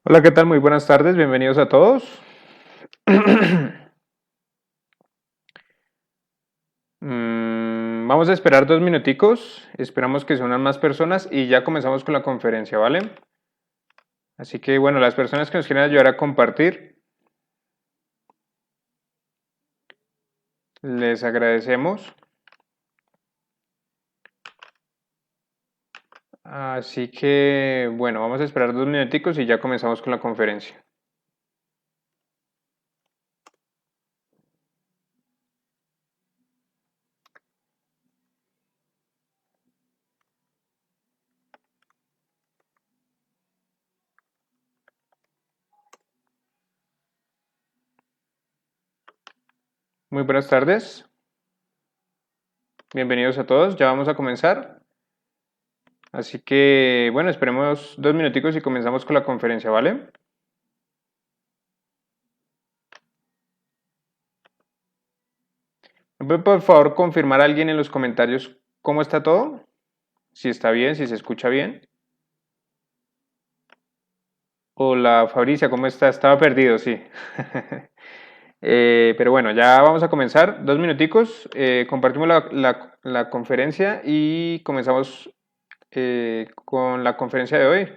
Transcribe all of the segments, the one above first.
Hola, ¿qué tal? Muy buenas tardes, bienvenidos a todos. Vamos a esperar 2 minuticos, esperamos que se unan más personas y ya comenzamos con la conferencia, ¿vale? Así que bueno, las personas que nos quieran ayudar a compartir, les agradecemos. Así que bueno, vamos a esperar 2 minuticos y ya comenzamos con la conferencia. Muy buenas tardes, bienvenidos a todos, ya vamos a comenzar. Así que bueno, esperemos 2 minuticos y comenzamos con la conferencia, ¿vale? ¿Me puede por favor confirmar a alguien en los comentarios cómo está todo? Si está bien, si se escucha bien. Hola Fabricia, ¿cómo está? Estaba perdido, sí. Pero bueno, ya vamos a comenzar. 2 minuticos, compartimos la conferencia y comenzamos con la conferencia de hoy.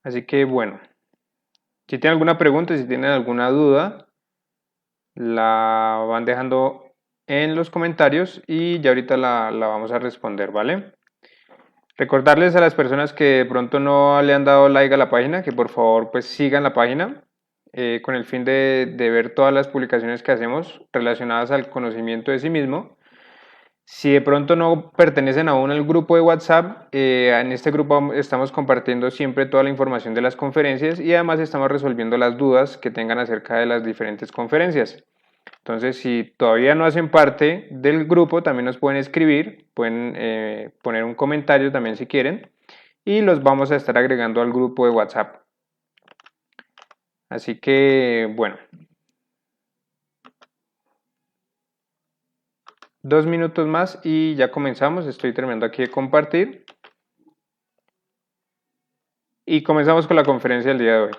Así que bueno, si tienen alguna pregunta, si tienen alguna duda, la van dejando en los comentarios y ya ahorita la vamos a responder, ¿vale? Recordarles a las personas que de pronto no le han dado like a la página, que por favor pues sigan la página con el fin de ver todas las publicaciones que hacemos relacionadas al conocimiento de sí mismo. Si de pronto no pertenecen aún al grupo de WhatsApp, en este grupo estamos compartiendo siempre toda la información de las conferencias y además estamos resolviendo las dudas que tengan acerca de las diferentes conferencias. Entonces, si todavía no hacen parte del grupo, también nos pueden escribir, pueden poner un comentario también si quieren, y los vamos a estar agregando al grupo de WhatsApp. Así que, bueno, 2 minutos más y ya comenzamos. Estoy terminando aquí de compartir. Y comenzamos con la conferencia del día de hoy.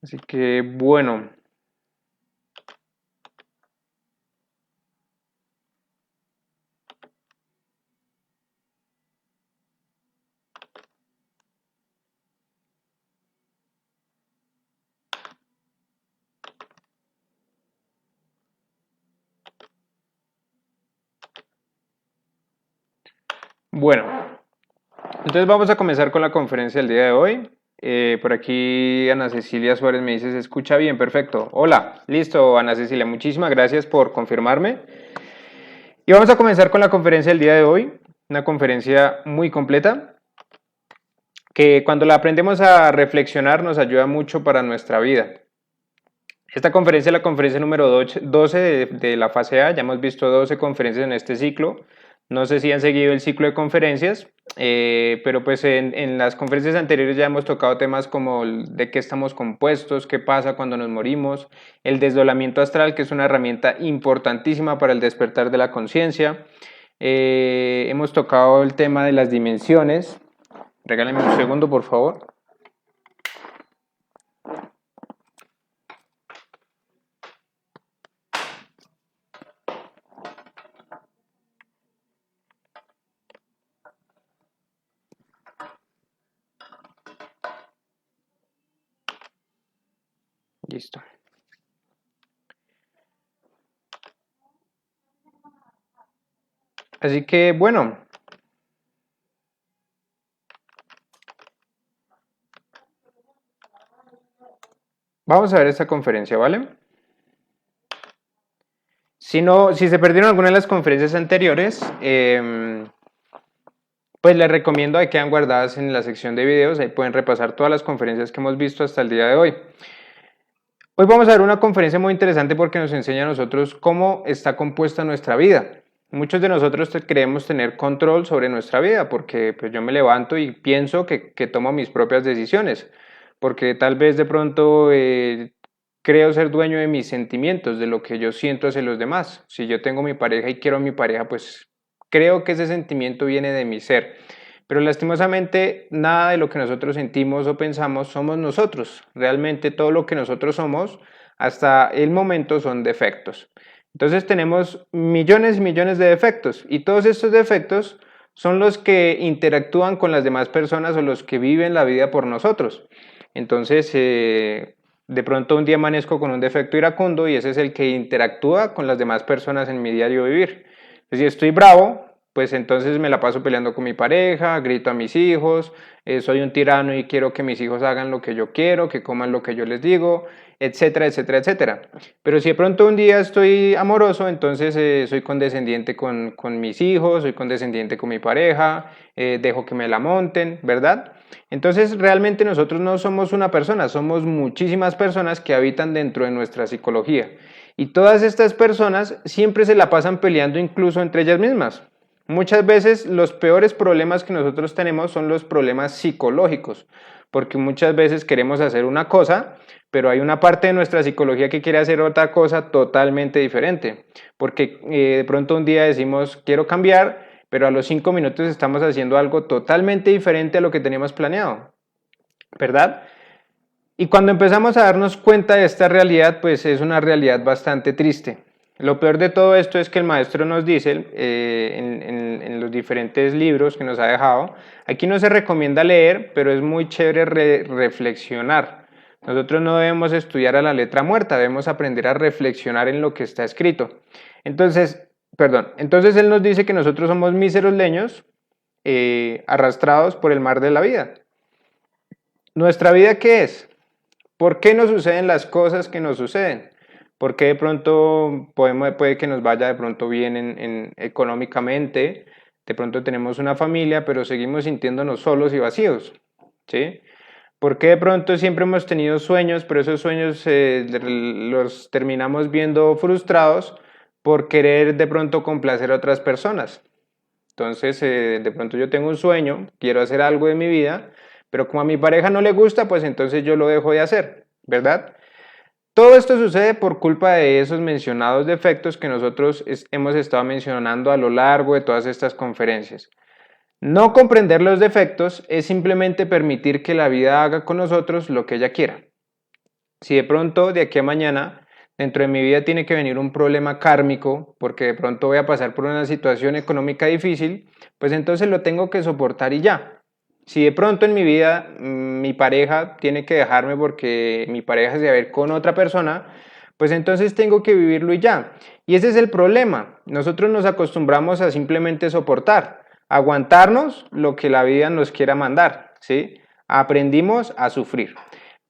Así que, bueno. Bueno, entonces vamos a comenzar con la conferencia del día de hoy. Por aquí Ana Cecilia Suárez me dice, se escucha bien, perfecto. Hola, listo, Ana Cecilia, muchísimas gracias por confirmarme. Y vamos a comenzar con la conferencia del día de hoy, una conferencia muy completa, que cuando la aprendemos a reflexionar nos ayuda mucho para nuestra vida. Esta conferencia es la conferencia número 12 de la fase A, ya hemos visto 12 conferencias en este ciclo. No sé si han seguido el ciclo de conferencias, pero pues en las conferencias anteriores ya hemos tocado temas como de qué estamos compuestos, qué pasa cuando nos morimos, el desdoblamiento astral, que es una herramienta importantísima para el despertar de la conciencia. Hemos tocado el tema de las dimensiones. Regálenme un segundo, por favor. Listo. Así que, bueno, vamos a ver esta conferencia, ¿vale? Si se perdieron alguna de las conferencias anteriores, pues les recomiendo, ahí quedan guardadas en la sección de videos, ahí pueden repasar todas las conferencias que hemos visto hasta el día de hoy. Hoy vamos a ver una conferencia muy interesante porque nos enseña a nosotros cómo está compuesta nuestra vida. Muchos de nosotros creemos tener control sobre nuestra vida porque pues, yo me levanto y pienso que tomo mis propias decisiones, porque tal vez de pronto creo ser dueño de mis sentimientos, de lo que yo siento hacia los demás. Si yo tengo mi pareja y quiero a mi pareja, pues creo que ese sentimiento viene de mi ser. Pero lastimosamente nada de lo que nosotros sentimos o pensamos somos nosotros. Realmente todo lo que nosotros somos hasta el momento son defectos. Entonces tenemos millones y millones de defectos y todos estos defectos son los que interactúan con las demás personas o los que viven la vida por nosotros. Entonces de pronto un día amanezco con un defecto iracundo y ese es el que interactúa con las demás personas en mi diario vivir. Si estoy bravo, pues entonces me la paso peleando con mi pareja, grito a mis hijos, soy un tirano y quiero que mis hijos hagan lo que yo quiero, que coman lo que yo les digo, etcétera, etcétera, etcétera. Pero si de pronto un día estoy amoroso, entonces soy condescendiente con mis hijos, soy condescendiente con mi pareja, dejo que me la monten, ¿verdad? Entonces realmente nosotros no somos una persona, somos muchísimas personas que habitan dentro de nuestra psicología. Y todas estas personas siempre se la pasan peleando incluso entre ellas mismas. Muchas veces los peores problemas que nosotros tenemos son los problemas psicológicos, porque muchas veces queremos hacer una cosa, pero hay una parte de nuestra psicología que quiere hacer otra cosa totalmente diferente, porque de pronto un día decimos quiero cambiar, pero a los 5 minutos estamos haciendo algo totalmente diferente a lo que teníamos planeado, ¿verdad? Y cuando empezamos a darnos cuenta de esta realidad, pues es una realidad bastante triste. Lo peor de todo esto es que el maestro nos dice en los diferentes libros que nos ha dejado, aquí no se recomienda leer, pero es muy chévere reflexionar. Nosotros no debemos estudiar a la letra muerta, debemos aprender a reflexionar en lo que está escrito. Entonces él nos dice que nosotros somos míseros leños arrastrados por el mar de la vida. ¿Nuestra vida qué es? ¿Por qué nos suceden las cosas que nos suceden? ¿Por qué de pronto puede que nos vaya de pronto bien económicamente? De pronto tenemos una familia, pero seguimos sintiéndonos solos y vacíos, ¿sí? ¿Por qué de pronto siempre hemos tenido sueños, pero esos sueños los terminamos viendo frustrados por querer de pronto complacer a otras personas? Entonces, de pronto yo tengo un sueño, quiero hacer algo de mi vida, pero como a mi pareja no le gusta, pues entonces yo lo dejo de hacer, ¿verdad? Todo esto sucede por culpa de esos mencionados defectos que nosotros hemos estado mencionando a lo largo de todas estas conferencias. No comprender los defectos es simplemente permitir que la vida haga con nosotros lo que ella quiera. Si de pronto de aquí a mañana dentro de mi vida tiene que venir un problema kármico porque de pronto voy a pasar por una situación económica difícil, pues entonces lo tengo que soportar y ya. Si de pronto en mi vida mi pareja tiene que dejarme porque mi pareja se va a ver con otra persona, pues entonces tengo que vivirlo y ya. Y ese es el problema. Nosotros nos acostumbramos a simplemente soportar, aguantarnos lo que la vida nos quiera mandar, ¿sí? Aprendimos a sufrir.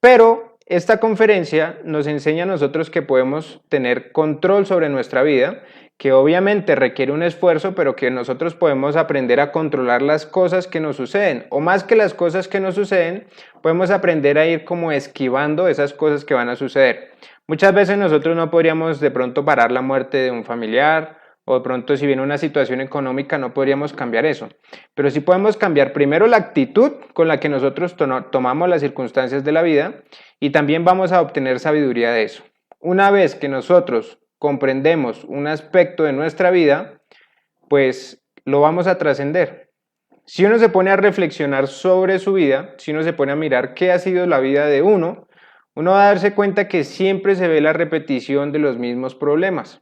Pero esta conferencia nos enseña a nosotros que podemos tener control sobre nuestra vida, que obviamente requiere un esfuerzo, pero que nosotros podemos aprender a controlar las cosas que nos suceden, o más que las cosas que nos suceden, podemos aprender a ir como esquivando esas cosas que van a suceder. Muchas veces nosotros no podríamos de pronto parar la muerte de un familiar, o de pronto si viene una situación económica no podríamos cambiar eso, pero sí podemos cambiar primero la actitud con la que nosotros tomamos las circunstancias de la vida y también vamos a obtener sabiduría de eso. Una vez que nosotros comprendemos un aspecto de nuestra vida, pues lo vamos a trascender. Si uno se pone a reflexionar sobre su vida, si uno se pone a mirar qué ha sido la vida de uno va a darse cuenta que siempre se ve la repetición de los mismos problemas.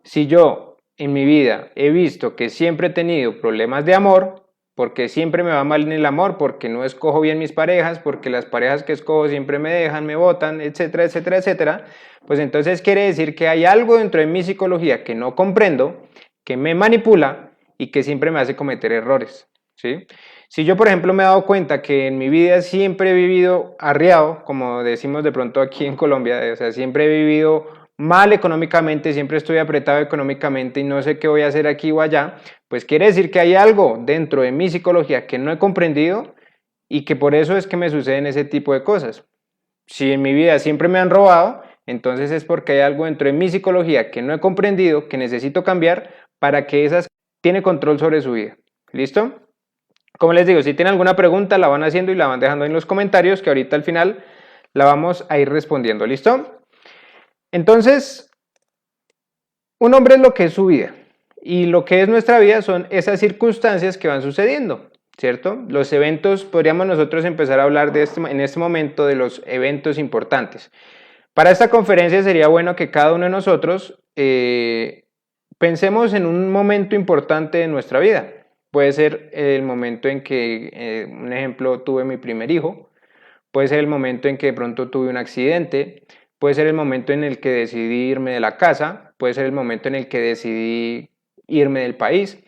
Si yo en mi vida he visto que siempre he tenido problemas de amor, porque siempre me va mal en el amor, porque no escojo bien mis parejas, porque las parejas que escojo siempre me dejan, me botan, etcétera, etcétera, etcétera, pues entonces quiere decir que hay algo dentro de mi psicología que no comprendo, que me manipula y que siempre me hace cometer errores, ¿sí? Si yo, por ejemplo, me he dado cuenta que en mi vida siempre he vivido arriado, como decimos de pronto aquí en Colombia, o sea, siempre he vivido mal económicamente, siempre estoy apretado económicamente y no sé qué voy a hacer aquí o allá, pues quiere decir que hay algo dentro de mi psicología que no he comprendido y que por eso es que me suceden ese tipo de cosas. Si en mi vida siempre me han robado, entonces es porque hay algo dentro de mi psicología que no he comprendido, que necesito cambiar para que esas tiene control sobre su vida. ¿Listo? Como les digo, si tienen alguna pregunta, la van haciendo y la van dejando en los comentarios, que ahorita al final la vamos a ir respondiendo. ¿Listo? Entonces, un hombre es lo que es su vida y lo que es nuestra vida son esas circunstancias que van sucediendo, ¿cierto? Los eventos, podríamos nosotros empezar a hablar en este momento de los eventos importantes. Para esta conferencia sería bueno que cada uno de nosotros pensemos en un momento importante de nuestra vida. Puede ser el momento en que, un ejemplo, tuve mi primer hijo, puede ser el momento en que de pronto tuve un accidente, puede ser el momento en el que decidí irme de la casa, puede ser el momento en el que decidí irme del país.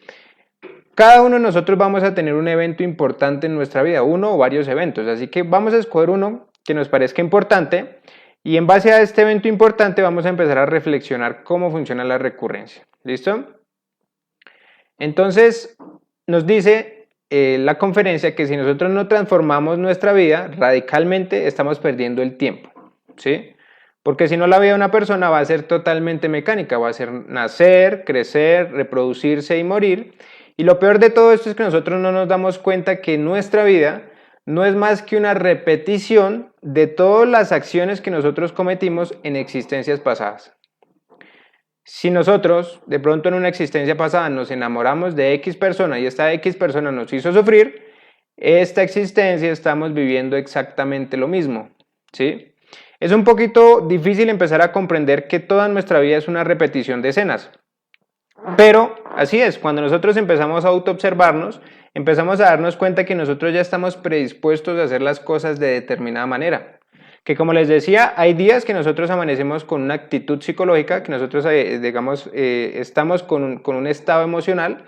Cada uno de nosotros vamos a tener un evento importante en nuestra vida, uno o varios eventos, así que vamos a escoger uno que nos parezca importante y en base a este evento importante vamos a empezar a reflexionar cómo funciona la recurrencia. ¿Listo? Entonces, nos dice la conferencia que si nosotros no transformamos nuestra vida radicalmente, estamos perdiendo el tiempo, ¿sí? Porque si no, la vida de una persona va a ser totalmente mecánica, va a ser nacer, crecer, reproducirse y morir. Y lo peor de todo esto es que nosotros no nos damos cuenta que nuestra vida no es más que una repetición de todas las acciones que nosotros cometimos en existencias pasadas. Si nosotros de pronto en una existencia pasada nos enamoramos de X persona y esta X persona nos hizo sufrir, esta existencia estamos viviendo exactamente lo mismo, ¿sí? Es un poquito difícil empezar a comprender que toda nuestra vida es una repetición de escenas. Pero así es, cuando nosotros empezamos a autoobservarnos, empezamos a darnos cuenta que nosotros ya estamos predispuestos a hacer las cosas de determinada manera. Que como les decía, hay días que nosotros amanecemos con una actitud psicológica, que nosotros, digamos, estamos con un estado emocional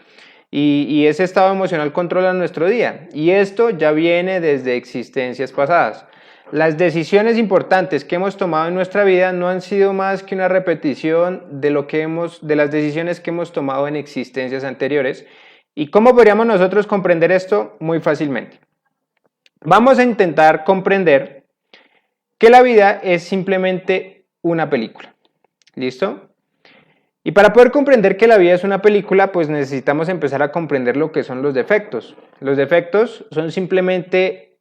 y ese estado emocional controla nuestro día. Y esto ya viene desde existencias pasadas. Las decisiones importantes que hemos tomado en nuestra vida no han sido más que una repetición de las decisiones que hemos tomado en existencias anteriores. ¿Y cómo podríamos nosotros comprender esto? Muy fácilmente. Vamos a intentar comprender que la vida es simplemente una película. ¿Listo? Y para poder comprender que la vida es una película, pues necesitamos empezar a comprender lo que son los defectos. Los defectos son simplemente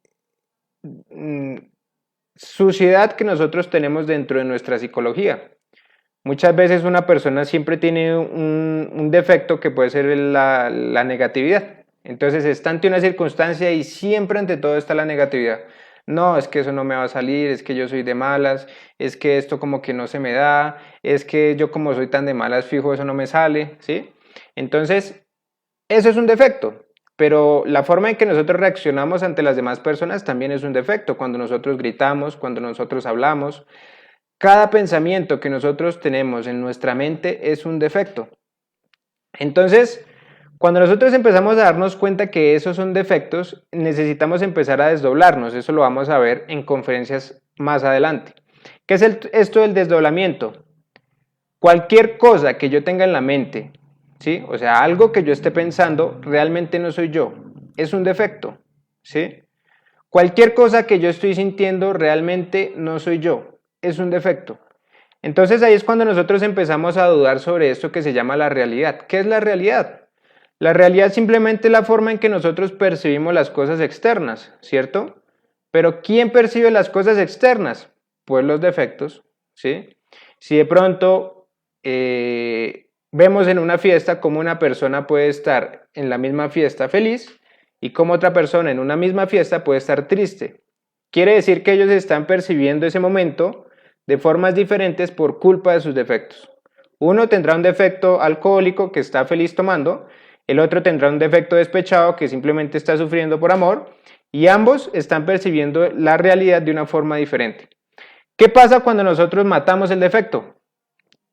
suciedad que nosotros tenemos dentro de nuestra psicología. Muchas veces una persona siempre tiene un defecto que puede ser la negatividad. Entonces está ante una circunstancia y siempre ante todo está la negatividad. No, es que eso no me va a salir, es que yo soy de malas, es que esto como que no se me da, es que yo como soy tan de malas, fijo, eso no me sale, ¿sí? Entonces, eso es un defecto, pero la forma en que nosotros reaccionamos ante las demás personas también es un defecto. Cuando nosotros gritamos, cuando nosotros hablamos, cada pensamiento que nosotros tenemos en nuestra mente es un defecto. Entonces, cuando nosotros empezamos a darnos cuenta que esos son defectos, necesitamos empezar a desdoblarnos. Eso lo vamos a ver en conferencias más adelante. ¿Qué es esto del desdoblamiento? Cualquier cosa que yo tenga en la mente, ¿sí? O sea, algo que yo esté pensando, realmente no soy yo. Es un defecto, ¿sí? Cualquier cosa que yo estoy sintiendo, realmente no soy yo. Es un defecto. Entonces ahí es cuando nosotros empezamos a dudar sobre esto que se llama la realidad. ¿Qué es la realidad? La realidad simplemente es la forma en que nosotros percibimos las cosas externas, ¿cierto? Pero ¿quién percibe las cosas externas? Pues los defectos, ¿sí? Si de pronto vemos en una fiesta cómo una persona puede estar en la misma fiesta feliz y cómo otra persona en una misma fiesta puede estar triste. Quiere decir que ellos están percibiendo ese momento de formas diferentes por culpa de sus defectos. Uno tendrá un defecto alcohólico que está feliz tomando, el otro tendrá un defecto despechado que simplemente está sufriendo por amor y ambos están percibiendo la realidad de una forma diferente. ¿Qué pasa cuando nosotros matamos el defecto?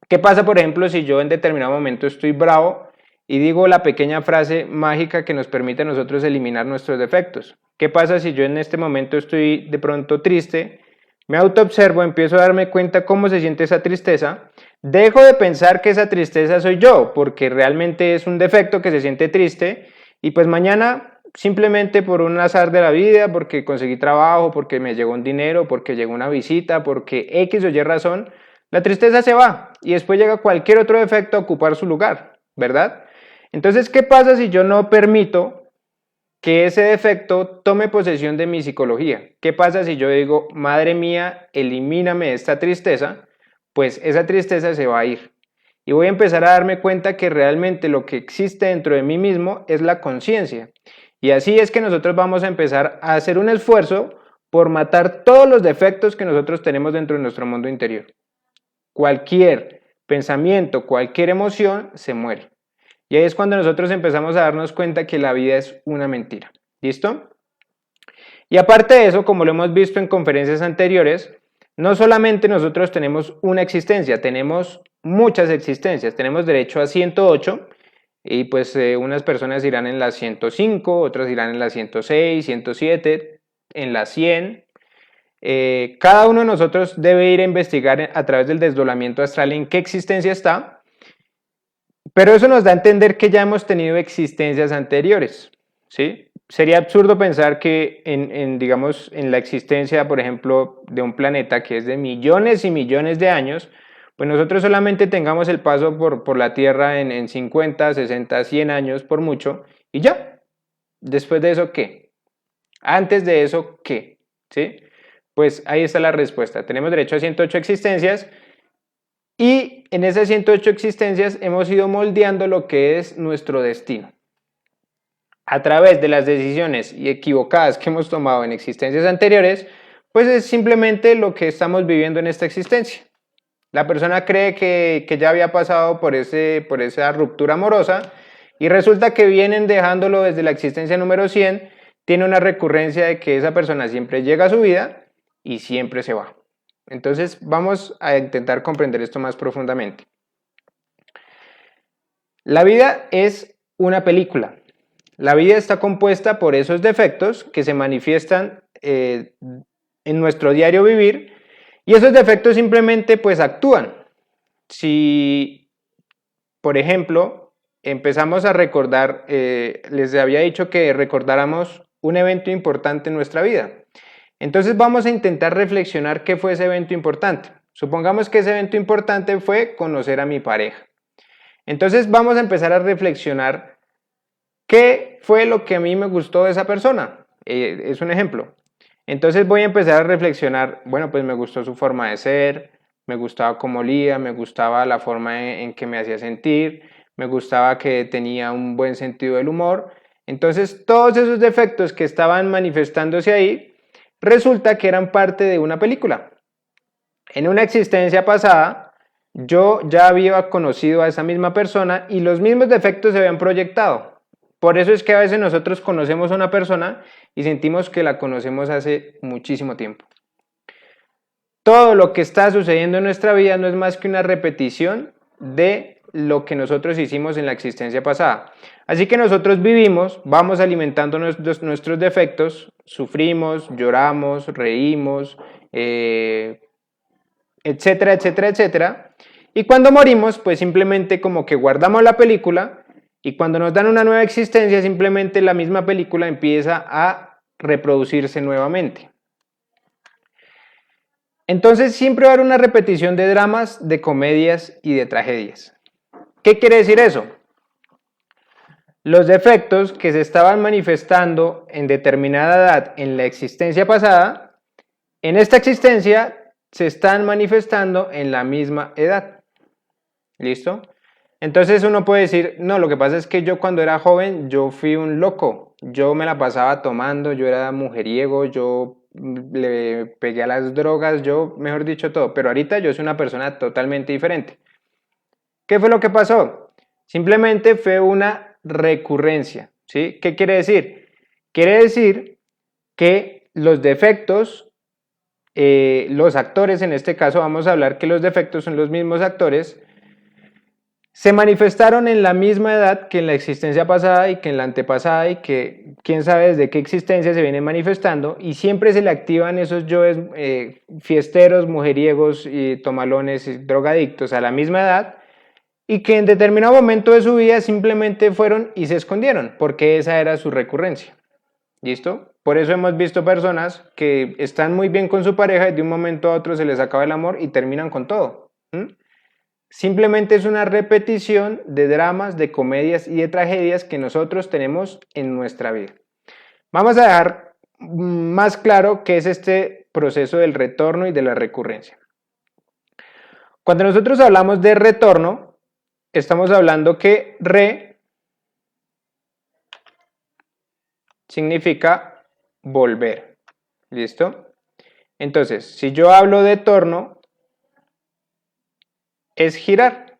¿Qué pasa, por ejemplo, si yo en determinado momento estoy bravo y digo la pequeña frase mágica que nos permite a nosotros eliminar nuestros defectos? ¿Qué pasa si yo en este momento estoy de pronto triste, me autoobservo, empiezo a darme cuenta cómo se siente esa tristeza, dejo de pensar que esa tristeza soy yo, porque realmente es un defecto que se siente triste, y pues mañana simplemente por un azar de la vida, porque conseguí trabajo, porque me llegó un dinero, porque llegó una visita, porque X o Y razón, la tristeza se va y después llega cualquier otro defecto a ocupar su lugar, ¿verdad? Entonces, ¿qué pasa si yo no permito que ese defecto tome posesión de mi psicología? ¿Qué pasa si yo digo, madre mía, elimíname esta tristeza? Pues esa tristeza se va a ir. Y voy a empezar a darme cuenta que realmente lo que existe dentro de mí mismo es la conciencia. Y así es que nosotros vamos a empezar a hacer un esfuerzo por matar todos los defectos que nosotros tenemos dentro de nuestro mundo interior. Cualquier pensamiento, cualquier emoción se muere. Y ahí es cuando nosotros empezamos a darnos cuenta que la vida es una mentira. ¿Listo? Y aparte de eso, como lo hemos visto en conferencias anteriores, no solamente nosotros tenemos una existencia, tenemos muchas existencias. Tenemos derecho a 108 y pues unas personas irán en la 105, otras irán en la 106, 107, en la 100. Cada uno de nosotros debe ir a investigar a través del desdoblamiento astral en qué existencia está, pero eso nos da a entender que ya hemos tenido existencias anteriores, ¿sí? Sería absurdo pensar que digamos, en la existencia, por ejemplo, de un planeta que es de millones y millones de años, pues nosotros solamente tengamos el paso por la Tierra en 50, 60, 100 años por mucho, y ya. Después de eso, ¿qué? Antes de eso, ¿qué? ¿Sí? Pues ahí está la respuesta. Tenemos derecho a 108 existencias y en esas 108 existencias hemos ido moldeando lo que es nuestro destino. A través de las decisiones equivocadas que hemos tomado en existencias anteriores, pues es simplemente lo que estamos viviendo en esta existencia. La persona cree que ya había pasado por esa ruptura amorosa y resulta que vienen dejándolo desde la existencia número 100, tiene una recurrencia de que esa persona siempre llega a su vida y siempre se va. Entonces vamos a intentar comprender esto más profundamente. La vida es una película. La vida está compuesta por esos defectos que se manifiestan en nuestro diario vivir y esos defectos simplemente pues actúan. Si, por ejemplo, empezamos a recordar, les había dicho que recordáramos un evento importante en nuestra vida. Entonces vamos a intentar reflexionar qué fue ese evento importante. Supongamos que ese evento importante fue conocer a mi pareja. Entonces vamos a empezar a reflexionar qué fue lo que a mí me gustó de esa persona. Es un ejemplo. Entonces voy a empezar a reflexionar, bueno, pues me gustó su forma de ser, me gustaba cómo olía, me gustaba la forma en que me hacía sentir, me gustaba que tenía un buen sentido del humor. Entonces todos esos defectos que estaban manifestándose ahí, resulta que eran parte de una película. En una existencia pasada, yo ya había conocido a esa misma persona y los mismos defectos se habían proyectado. Por eso es que a veces nosotros conocemos a una persona y sentimos que la conocemos hace muchísimo tiempo. Todo lo que está sucediendo en nuestra vida no es más que una repetición de lo que nosotros hicimos en la existencia pasada. Así que nosotros vivimos, vamos alimentando nuestros defectos, sufrimos, lloramos, reímos, etcétera, etcétera, etcétera. Y cuando morimos, pues simplemente como que guardamos la película y cuando nos dan una nueva existencia, simplemente la misma película empieza a reproducirse nuevamente. Entonces siempre va a haber una repetición de dramas, de comedias y de tragedias. ¿Qué quiere decir eso? Los defectos que se estaban manifestando en determinada edad en la existencia pasada, en esta existencia se están manifestando en la misma edad. ¿Listo? Entonces uno puede decir, no, lo que pasa es que yo cuando era joven, yo fui un loco, yo me la pasaba tomando, yo era mujeriego, yo le pegué a las drogas, yo, mejor dicho, todo, pero ahorita yo soy una persona totalmente diferente. ¿Qué fue lo que pasó? Simplemente fue una recurrencia, ¿sí? ¿Qué quiere decir? Quiere decir que los defectos, los actores, en este caso vamos a hablar que los defectos son los mismos actores, se manifestaron en la misma edad que en la existencia pasada y que en la antepasada y que quién sabe desde qué existencia se vienen manifestando, y siempre se le activan esos yoes fiesteros, mujeriegos y tomalones y drogadictos a la misma edad, y que en determinado momento de su vida simplemente fueron y se escondieron porque esa era su recurrencia. ¿Listo? Por eso hemos visto personas que están muy bien con su pareja y de un momento a otro se les acaba el amor y terminan con todo. Simplemente es una repetición de dramas, de comedias y de tragedias que nosotros tenemos en nuestra vida. Vamos a dejar más claro qué es este proceso del retorno y de la recurrencia. Cuando nosotros hablamos de retorno, estamos hablando que re significa volver. ¿Listo? Entonces, si yo hablo de torno, es girar.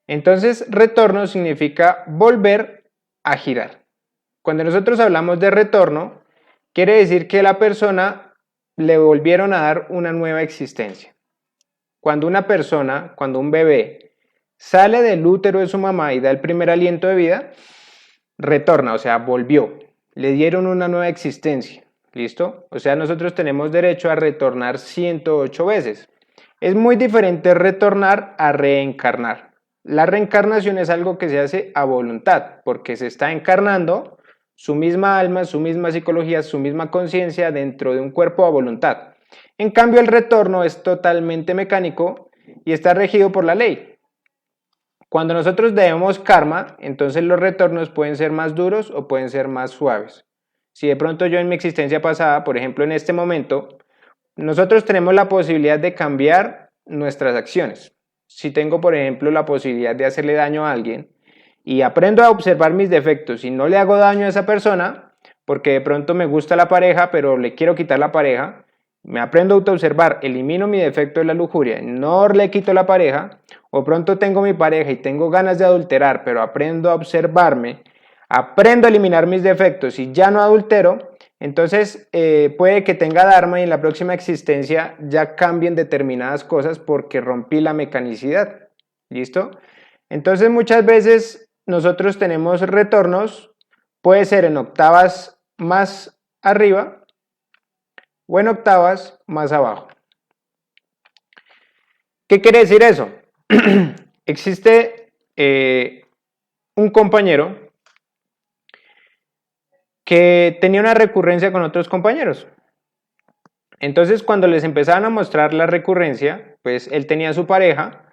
Entonces, retorno significa volver a girar. Cuando nosotros hablamos de retorno, quiere decir que la persona le volvieron a dar una nueva existencia. Cuando una persona, cuando un bebé sale del útero de su mamá y da el primer aliento de vida, retorna, o sea, volvió. Le dieron una nueva existencia. ¿Listo? O sea, nosotros tenemos derecho a retornar 108 veces. Es muy diferente retornar a reencarnar. La reencarnación es algo que se hace a voluntad, porque se está encarnando su misma alma, su misma psicología, su misma conciencia dentro de un cuerpo a voluntad. En cambio, el retorno es totalmente mecánico y está regido por la ley. Cuando nosotros debemos karma, entonces los retornos pueden ser más duros o pueden ser más suaves. Si de pronto yo en mi existencia pasada, por ejemplo en este momento, nosotros tenemos la posibilidad de cambiar nuestras acciones. Si tengo, por ejemplo, la posibilidad de hacerle daño a alguien y aprendo a observar mis defectos y no le hago daño a esa persona, porque de pronto me gusta la pareja, pero le quiero quitar la pareja, me aprendo a autoobservar, elimino mi defecto de la lujuria, no le quito la pareja, o pronto tengo mi pareja y tengo ganas de adulterar, pero aprendo a observarme, aprendo a eliminar mis defectos y ya no adultero, entonces puede que tenga dharma y en la próxima existencia ya cambien determinadas cosas porque rompí la mecanicidad. ¿Listo? Entonces muchas veces nosotros tenemos retornos, puede ser en octavas más arriba o en octavas más abajo. ¿Qué quiere decir eso? Existe un compañero que tenía una recurrencia con otros compañeros. Entonces, cuando les empezaban a mostrar la recurrencia, pues él tenía a su pareja,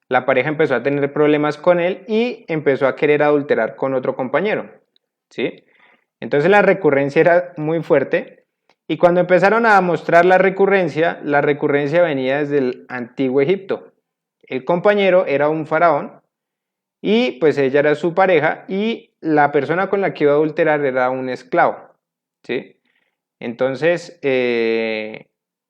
la pareja empezó a tener problemas con él y empezó a querer adulterar con otro compañero, ¿sí? Entonces la recurrencia era muy fuerte y cuando empezaron a mostrar la recurrencia venía desde el antiguo Egipto. El compañero era un faraón y pues ella era su pareja y la persona con la que iba a adulterar era un esclavo, ¿sí? Entonces,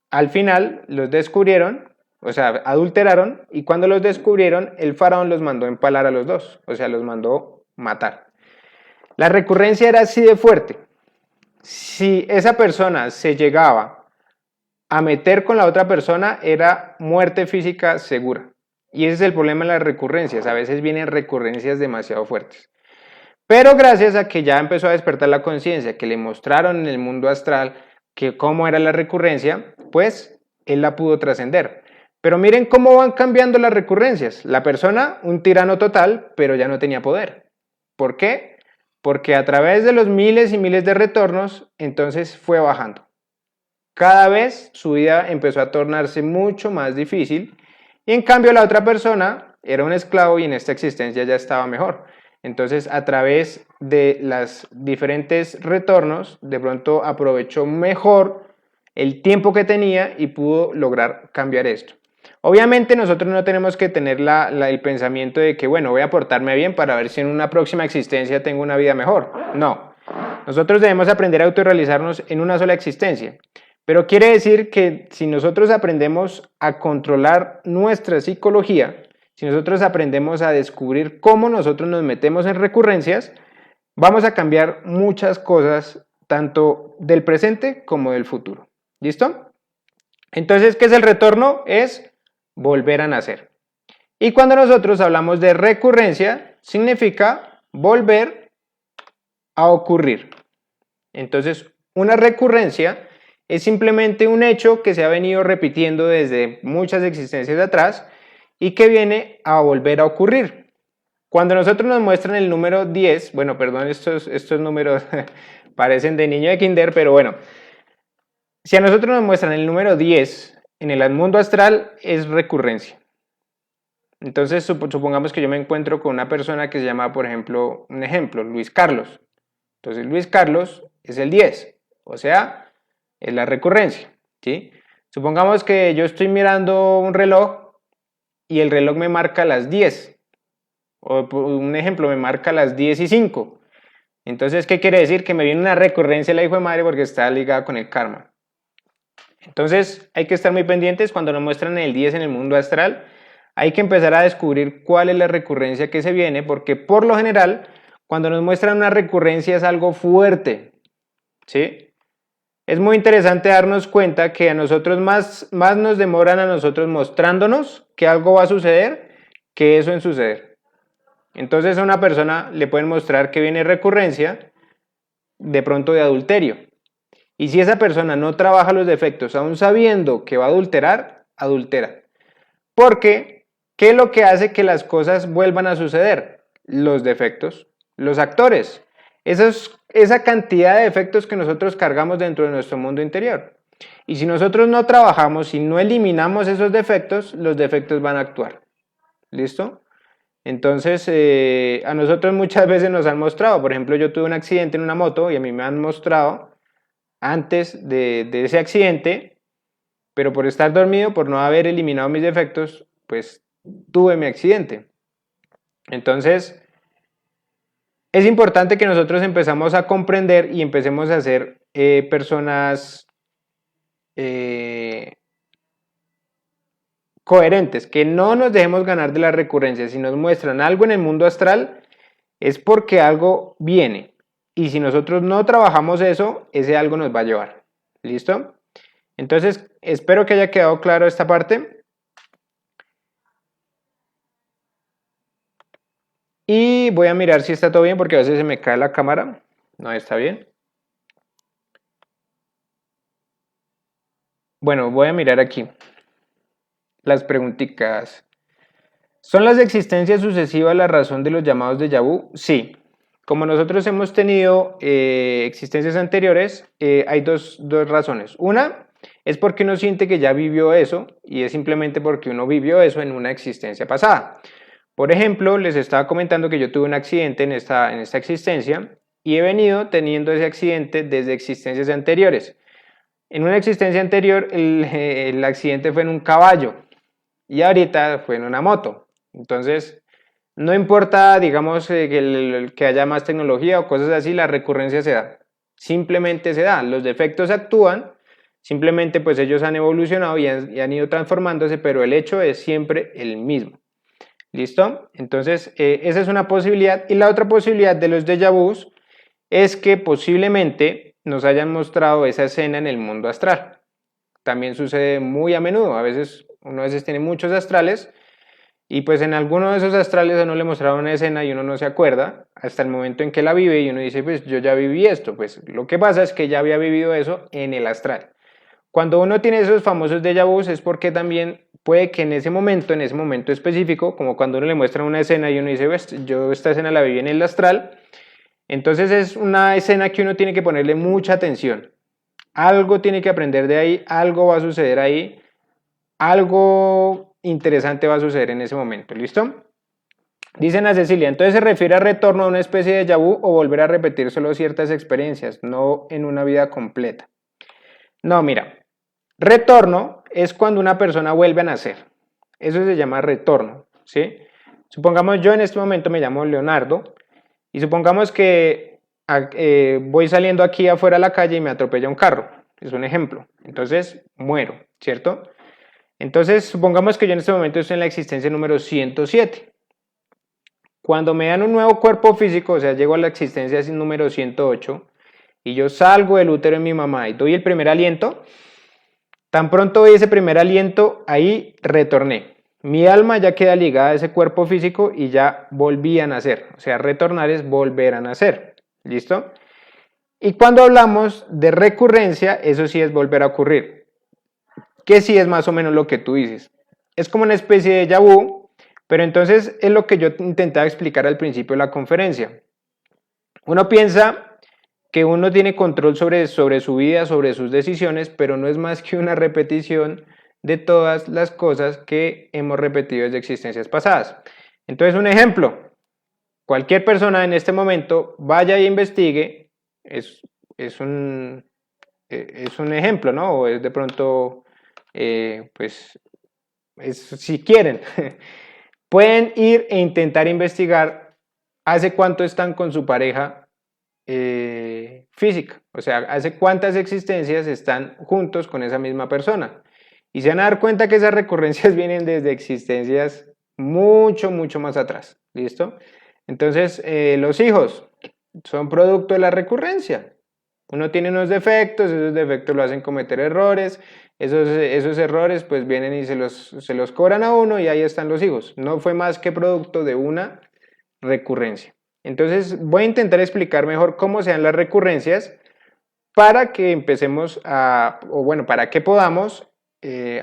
al final los descubrieron, o sea, adulteraron y cuando los descubrieron, el faraón los mandó empalar a los dos, o sea, los mandó matar. La recurrencia era así de fuerte. Si esa persona se llegaba a meter con la otra persona, era muerte física segura. Y ese es el problema de las recurrencias. A veces vienen recurrencias demasiado fuertes. Pero gracias a que ya empezó a despertar la conciencia, que le mostraron en el mundo astral que cómo era la recurrencia, pues él la pudo trascender. Pero miren cómo van cambiando las recurrencias. La persona, un tirano total, pero ya no tenía poder. ¿Por qué? Porque a través de los miles y miles de retornos, entonces fue bajando. Cada vez su vida empezó a tornarse mucho más difícil y en cambio la otra persona era un esclavo y en esta existencia ya estaba mejor. Entonces a través de los diferentes retornos de pronto aprovechó mejor el tiempo que tenía y pudo lograr cambiar esto. Obviamente nosotros no tenemos que tener el pensamiento de que bueno, voy a portarme bien para ver si en una próxima existencia tengo una vida mejor. No, nosotros debemos aprender a autorrealizarnos en una sola existencia. Pero quiere decir que si nosotros aprendemos a controlar nuestra psicología, si nosotros aprendemos a descubrir cómo nosotros nos metemos en recurrencias, vamos a cambiar muchas cosas, tanto del presente como del futuro. ¿Listo? Entonces, ¿qué es el retorno? Es volver a nacer. Y cuando nosotros hablamos de recurrencia, significa volver a ocurrir. Entonces, una recurrencia es simplemente un hecho que se ha venido repitiendo desde muchas existencias de atrás y que viene a volver a ocurrir. Cuando nosotros nos muestran el número 10, bueno, perdón, estos números parecen de niño de kinder, pero bueno, si a nosotros nos muestran el número 10 en el mundo astral, es recurrencia. Entonces, supongamos que yo me encuentro con una persona que se llama, por ejemplo, un ejemplo, Luis Carlos. Entonces, Luis Carlos es el 10, o sea, es la recurrencia, ¿sí? Supongamos que yo estoy mirando un reloj y el reloj me marca las 10, o un ejemplo, me marca las 10:05. Entonces, ¿qué quiere decir? Que me viene una recurrencia la hijo de madre porque está ligada con el karma. Entonces, hay que estar muy pendientes cuando nos muestran el 10 en el mundo astral. Hay que empezar a descubrir cuál es la recurrencia que se viene, porque por lo general, cuando nos muestran una recurrencia es algo fuerte, ¿sí? Es muy interesante darnos cuenta que a nosotros más nos demoran a nosotros mostrándonos que algo va a suceder que eso en suceder. Entonces a una persona le pueden mostrar que viene recurrencia de pronto de adulterio. Y si esa persona no trabaja los defectos, aún sabiendo que va a adulterar, adultera. Porque, ¿qué es lo que hace que las cosas vuelvan a suceder? Los defectos, los actores. Esa cantidad de defectos que nosotros cargamos dentro de nuestro mundo interior. Y si nosotros no trabajamos y no eliminamos esos defectos, los defectos van a actuar. ¿Listo? Entonces, a nosotros muchas veces nos han mostrado, por ejemplo, yo tuve un accidente en una moto y a mí me han mostrado antes de ese accidente, pero por estar dormido, por no haber eliminado mis defectos, pues tuve mi accidente. Entonces, es importante que nosotros empezamos a comprender y empecemos a ser personas coherentes, que no nos dejemos ganar de la recurrencia. Si nos muestran algo en el mundo astral, es porque algo viene. Y si nosotros no trabajamos eso, ese algo nos va a llevar. ¿Listo? Entonces, espero que haya quedado claro esta parte. Y voy a mirar si está todo bien, porque a veces se me cae la cámara. No, está bien. Bueno, voy a mirar aquí las preguntitas. ¿Son las existencias sucesivas la razón de los llamados déjà vu? Sí. Como nosotros hemos tenido existencias anteriores, hay dos razones. Una es porque uno siente que ya vivió eso y es simplemente porque uno vivió eso en una existencia pasada. Por ejemplo, les estaba comentando que yo tuve un accidente en esta existencia y he venido teniendo ese accidente desde existencias anteriores. En una existencia anterior el accidente fue en un caballo y ahorita fue en una moto. Entonces, no importa, digamos, que haya más tecnología o cosas así, la recurrencia se da. Simplemente se da. Los defectos actúan, simplemente pues ellos han evolucionado y han ido transformándose, pero el hecho es siempre el mismo. ¿Listo? Entonces, esa es una posibilidad. Y la otra posibilidad de los déjà vus es que posiblemente nos hayan mostrado esa escena en el mundo astral. También sucede muy a menudo. Uno a veces tiene muchos astrales y pues en alguno de esos astrales a uno le mostraron una escena y uno no se acuerda hasta el momento en que la vive y uno dice, pues yo ya viví esto. Pues lo que pasa es que ya había vivido eso en el astral. Cuando uno tiene esos famosos déjà vus es porque también puede que en ese momento específico, como cuando uno le muestra una escena y uno dice, yo esta escena la viví en el astral, entonces es una escena que uno tiene que ponerle mucha atención. Algo tiene que aprender de ahí, algo va a suceder ahí, algo interesante va a suceder en ese momento, ¿listo? Dicen a Cecilia, entonces se refiere a retorno a una especie de déjà vu o volver a repetir solo ciertas experiencias, no en una vida completa. No, mira, retorno es cuando una persona vuelve a nacer. Eso se llama retorno, ¿sí? Supongamos yo en este momento me llamo Leonardo y supongamos que voy saliendo aquí afuera a la calle y me atropella un carro. Es un ejemplo. Entonces muero, ¿cierto? Entonces supongamos que yo en este momento estoy en la existencia número 107. Cuando me dan un nuevo cuerpo físico, o sea, llego a la existencia número 108 y yo salgo del útero de mi mamá y doy el primer aliento, tan pronto doy ese primer aliento, ahí retorné. Mi alma ya queda ligada a ese cuerpo físico y ya volví a nacer. O sea, retornar es volver a nacer. ¿Listo? Y cuando hablamos de recurrencia, eso sí es volver a ocurrir. Que sí es más o menos lo que tú dices. Es como una especie de déjà vu, pero entonces es lo que yo intentaba explicar al principio de la conferencia. Uno piensa que uno tiene control sobre su vida, sobre sus decisiones, pero no es más que una repetición de todas las cosas que hemos repetido desde existencias pasadas. Entonces, un ejemplo, cualquier persona en este momento vaya e investigue, es un ejemplo, ¿no? O es de pronto, pues, si quieren, pueden ir e intentar investigar hace cuánto están con su pareja física, o sea, hace cuántas existencias están juntos con esa misma persona. Y se van a dar cuenta que esas recurrencias vienen desde existencias mucho más atrás. ¿Listo? Entonces, los hijos son producto de la recurrencia. Uno tiene unos defectos, esos defectos lo hacen cometer errores, esos errores pues vienen y se los cobran a uno y ahí están los hijos. No fue más que producto de una recurrencia. Entonces voy a intentar explicar mejor cómo se dan las recurrencias para que empecemos o bueno, para que podamos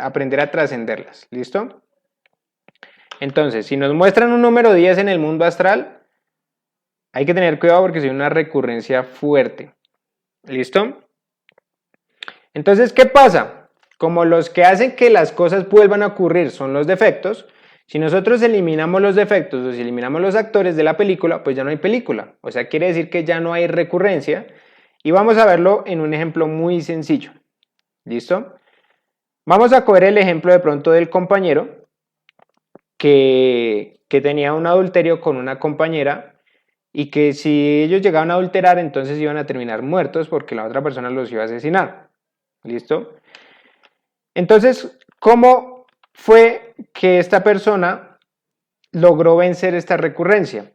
aprender a trascenderlas. ¿Listo? Entonces, si nos muestran un número 10 en el mundo astral, hay que tener cuidado porque es una recurrencia fuerte. ¿Listo? Entonces, ¿qué pasa? Como los que hacen que las cosas vuelvan a ocurrir son los defectos, si nosotros eliminamos los defectos o si eliminamos los actores de la película, pues ya no hay película. O sea, quiere decir que ya no hay recurrencia. Y vamos a verlo en un ejemplo muy sencillo. ¿Listo? Vamos a coger el ejemplo de pronto del compañero que tenía un adulterio con una compañera y que si ellos llegaban a adulterar, entonces iban a terminar muertos porque la otra persona los iba a asesinar. ¿Listo? Entonces, ¿cómo fue que esta persona logró vencer esta recurrencia?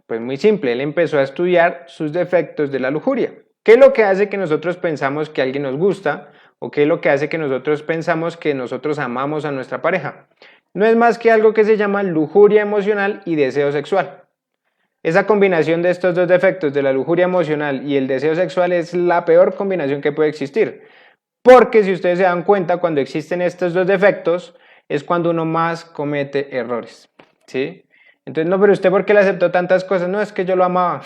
Pues muy simple, él empezó a estudiar sus defectos de la lujuria. ¿Qué es lo que hace que nosotros pensamos que alguien nos gusta? ¿O qué es lo que hace que nosotros pensamos que nosotros amamos a nuestra pareja? No es más que algo que se llama lujuria emocional y deseo sexual. Esa combinación de estos dos defectos, de la lujuria emocional y el deseo sexual, es la peor combinación que puede existir. Porque si ustedes se dan cuenta, cuando existen estos dos defectos, es cuando uno más comete errores. ¿Sí? Entonces, no, pero usted ¿por qué le aceptó tantas cosas? No, es que yo lo amaba.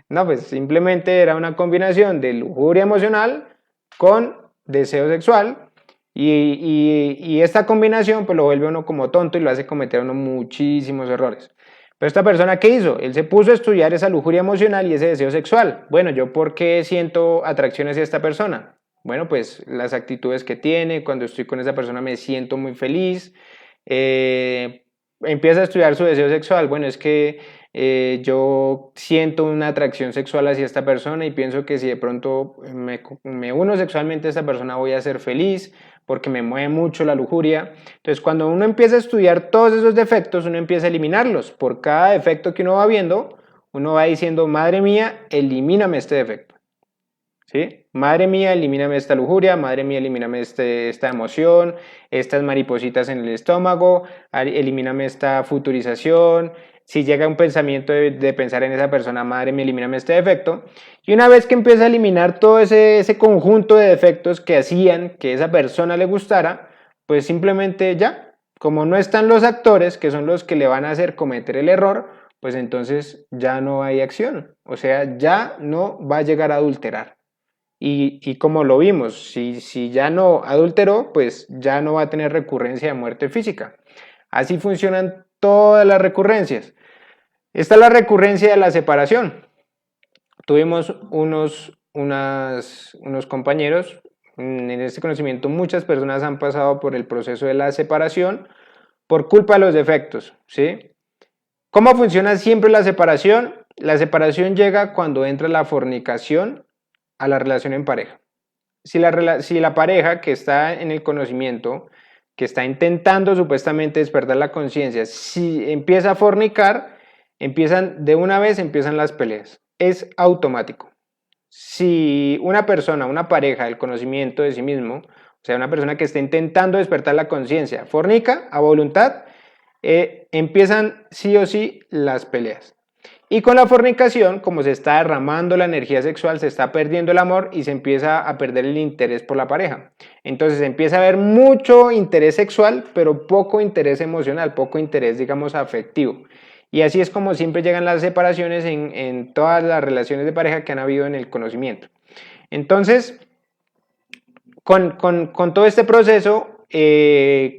No, pues simplemente era una combinación de lujuria emocional con deseo sexual y esta combinación pues lo vuelve a uno como tonto y lo hace cometer a uno muchísimos errores. Pero esta persona, ¿qué hizo? Él se puso a estudiar esa lujuria emocional y ese deseo sexual. Bueno, ¿yo por qué siento atracción hacia esta persona? Bueno, pues las actitudes que tiene, cuando estoy con esa persona me siento muy feliz. Empieza a estudiar su deseo sexual. Bueno, es que yo siento una atracción sexual hacia esta persona y pienso que si de pronto me uno sexualmente a esta persona voy a ser feliz porque me mueve mucho la lujuria. Entonces, cuando uno empieza a estudiar todos esos defectos, uno empieza a eliminarlos. Por cada defecto que uno va viendo, uno va diciendo, madre mía, elimíname este defecto. ¿Sí? Madre mía, elimíname esta lujuria, madre mía, elimíname esta emoción, estas maripositas en el estómago, elimíname esta futurización. Si llega un pensamiento de pensar en esa persona, madre mía, elimíname este defecto. Y una vez que empieza a eliminar todo ese conjunto de defectos que hacían que esa persona le gustara, pues simplemente ya, como no están los actores, que son los que le van a hacer cometer el error, pues entonces ya no hay acción. O sea, ya no va a llegar a adulterar. Y como lo vimos, si ya no adulteró, pues ya no va a tener recurrencia de muerte física. Así funcionan todas las recurrencias. Esta es la recurrencia de la separación. Tuvimos unos compañeros, en este conocimiento muchas personas han pasado por el proceso de la separación por culpa de los defectos, ¿sí? ¿Cómo funciona siempre la separación? La separación llega cuando entra la fornicación a la relación en pareja. Si la pareja que está en el conocimiento, que está intentando supuestamente despertar la conciencia, si empieza a fornicar, empiezan las peleas. Es automático. Si una persona, una pareja, el conocimiento de sí mismo, o sea, una persona que está intentando despertar la conciencia, fornica a voluntad, empiezan sí o sí las peleas. Y con la fornicación, como se está derramando la energía sexual, se está perdiendo el amor y se empieza a perder el interés por la pareja. Entonces empieza a haber mucho interés sexual, pero poco interés emocional, poco interés, digamos, afectivo. Y así es como siempre llegan las separaciones en todas las relaciones de pareja que han habido en el conocimiento. Entonces, con todo este proceso,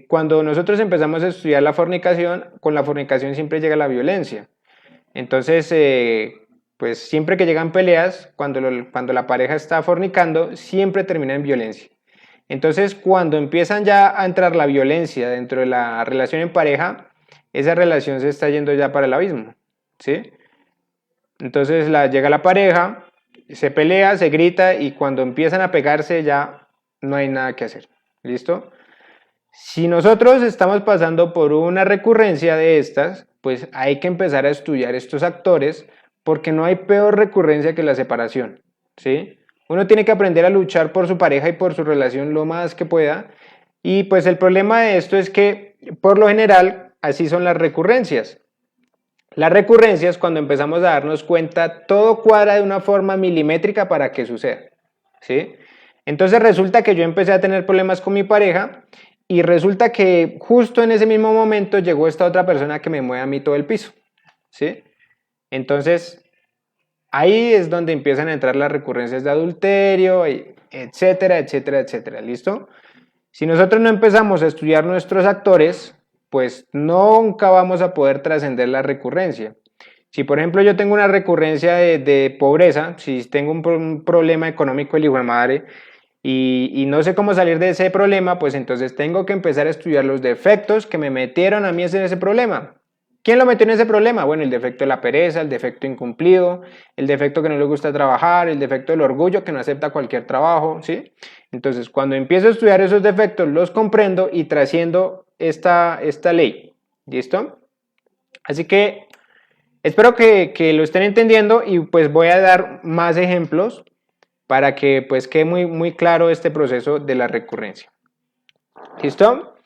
cuando nosotros empezamos a estudiar la fornicación, con la fornicación siempre llega la violencia. Entonces, pues siempre que llegan peleas, cuando la pareja está fornicando, siempre termina en violencia. Entonces, cuando empiezan ya a entrar la violencia dentro de la relación en pareja, esa relación se está yendo ya para el abismo, ¿sí? Entonces llega la pareja, se pelea, se grita y cuando empiezan a pegarse ya no hay nada que hacer, ¿listo? Si nosotros estamos pasando por una recurrencia de estas, pues hay que empezar a estudiar estos actores porque no hay peor recurrencia que la separación, ¿sí? Uno tiene que aprender a luchar por su pareja y por su relación lo más que pueda y pues el problema de esto es que por lo general así son las recurrencias. Las recurrencias cuando empezamos a darnos cuenta todo cuadra de una forma milimétrica para que suceda, ¿sí? Entonces resulta que yo empecé a tener problemas con mi pareja y resulta que justo en ese mismo momento llegó esta otra persona que me mueve a mí todo el piso, ¿sí? Entonces, ahí es donde empiezan a entrar las recurrencias de adulterio, etcétera, etcétera, etcétera, ¿listo? Si nosotros no empezamos a estudiar nuestros actores, pues nunca vamos a poder trascender la recurrencia. Si por ejemplo yo tengo una recurrencia de pobreza, si tengo un problema económico el hijo de madre, y no sé cómo salir de ese problema, pues entonces tengo que empezar a estudiar los defectos que me metieron a mí en ese problema. ¿Quién lo metió en ese problema? Bueno, el defecto de la pereza, el defecto incumplido, el defecto que no le gusta trabajar, el defecto del orgullo que no acepta cualquier trabajo, ¿sí? Entonces, cuando empiezo a estudiar esos defectos, los comprendo y trasciendo esta ley, ¿listo? Así que espero que lo estén entendiendo y pues voy a dar más ejemplos para que pues quede muy claro este proceso de la recurrencia. ¿Listo?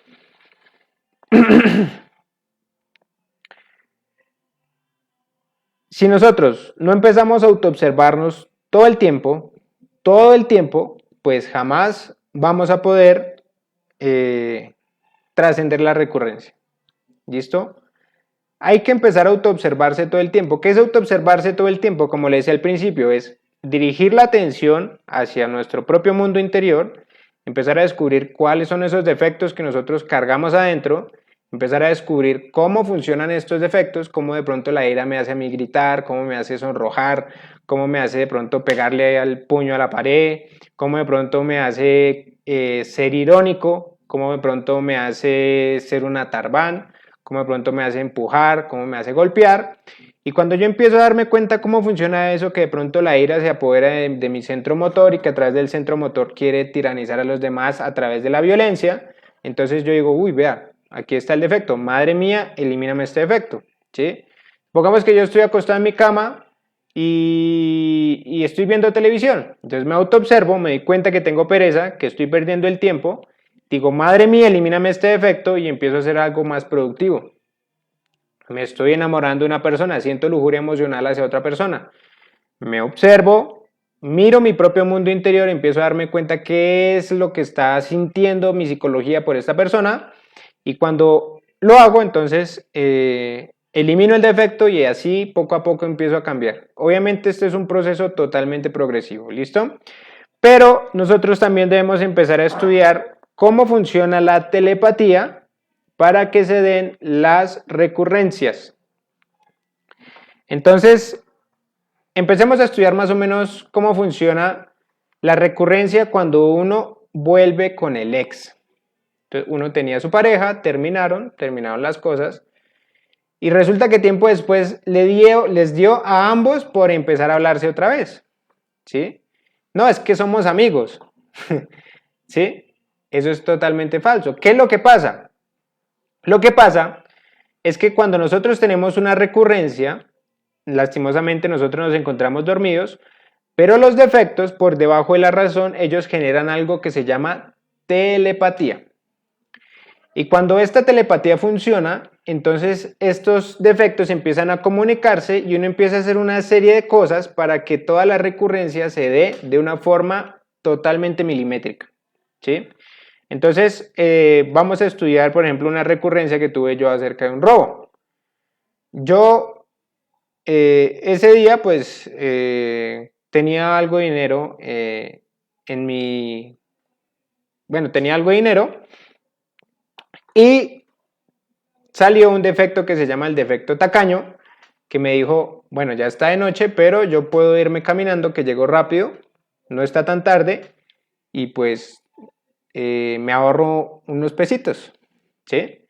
Si nosotros no empezamos a autoobservarnos todo el tiempo, pues jamás vamos a poder trascender la recurrencia. ¿Listo? Hay que empezar a autoobservarse todo el tiempo. ¿Qué es autoobservarse todo el tiempo? Como le decía al principio, es dirigir la atención hacia nuestro propio mundo interior, empezar a descubrir cuáles son esos defectos que nosotros cargamos adentro, empezar a descubrir cómo funcionan estos defectos, cómo de pronto la ira me hace a mí gritar, cómo me hace sonrojar, cómo me hace de pronto pegarle al puño a la pared, cómo de pronto me hace ser irónico, cómo de pronto me hace ser una tarbán, cómo de pronto me hace empujar, cómo me hace golpear. Y cuando yo empiezo a darme cuenta cómo funciona eso, que de pronto la ira se apodera de mi centro motor y que a través del centro motor quiere tiranizar a los demás a través de la violencia, entonces yo digo, uy, vea, aquí está el defecto, madre mía, elimíname este defecto, ¿sí? Pongamos que yo estoy acostado en mi cama y estoy viendo televisión, entonces me autoobservo, me doy cuenta que tengo pereza, que estoy perdiendo el tiempo, digo, madre mía, elimíname este defecto y empiezo a hacer algo más productivo. Me estoy enamorando de una persona, siento lujuria emocional hacia otra persona. Me observo, miro mi propio mundo interior, empiezo a darme cuenta qué es lo que está sintiendo mi psicología por esta persona y cuando lo hago, entonces elimino el defecto y así poco a poco empiezo a cambiar. Obviamente este es un proceso totalmente progresivo, ¿listo? Pero nosotros también debemos empezar a estudiar cómo funciona la telepatía para que se den las recurrencias. Entonces, empecemos a estudiar más o menos cómo funciona la recurrencia cuando uno vuelve con el ex. Entonces, uno tenía su pareja, terminaron las cosas, y resulta que tiempo después les dio a ambos por empezar a hablarse otra vez. ¿Sí? No, es que somos amigos. ¿Sí? Eso es totalmente falso. ¿Qué es lo que pasa? Lo que pasa es que cuando nosotros tenemos una recurrencia, lastimosamente nosotros nos encontramos dormidos, pero los defectos por debajo de la razón, ellos generan algo que se llama telepatía. Y cuando esta telepatía funciona, entonces estos defectos empiezan a comunicarse y uno empieza a hacer una serie de cosas para que toda la recurrencia se dé de una forma totalmente milimétrica, ¿sí? Entonces, vamos a estudiar, por ejemplo, una recurrencia que tuve yo acerca de un robo. Yo, ese día, pues, tenía algo de dinero en mi... Bueno, tenía algo de dinero y salió un defecto que se llama el defecto tacaño, que me dijo, bueno, ya está de noche, pero yo puedo irme caminando, que llego rápido, no está tan tarde, y pues me ahorro unos pesitos, ¿sí?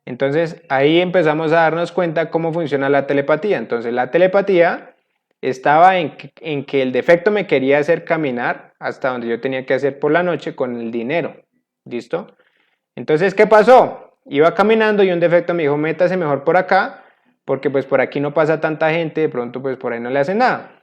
Entonces ahí empezamos a darnos cuenta cómo funciona la telepatía. Entonces la telepatía estaba en que el defecto me quería hacer caminar hasta donde yo tenía que hacer por la noche con el dinero, ¿listo? Entonces, ¿qué pasó? Iba caminando y un defecto me dijo, métase mejor por acá, porque pues por aquí no pasa tanta gente, de pronto pues por ahí no le hacen nada.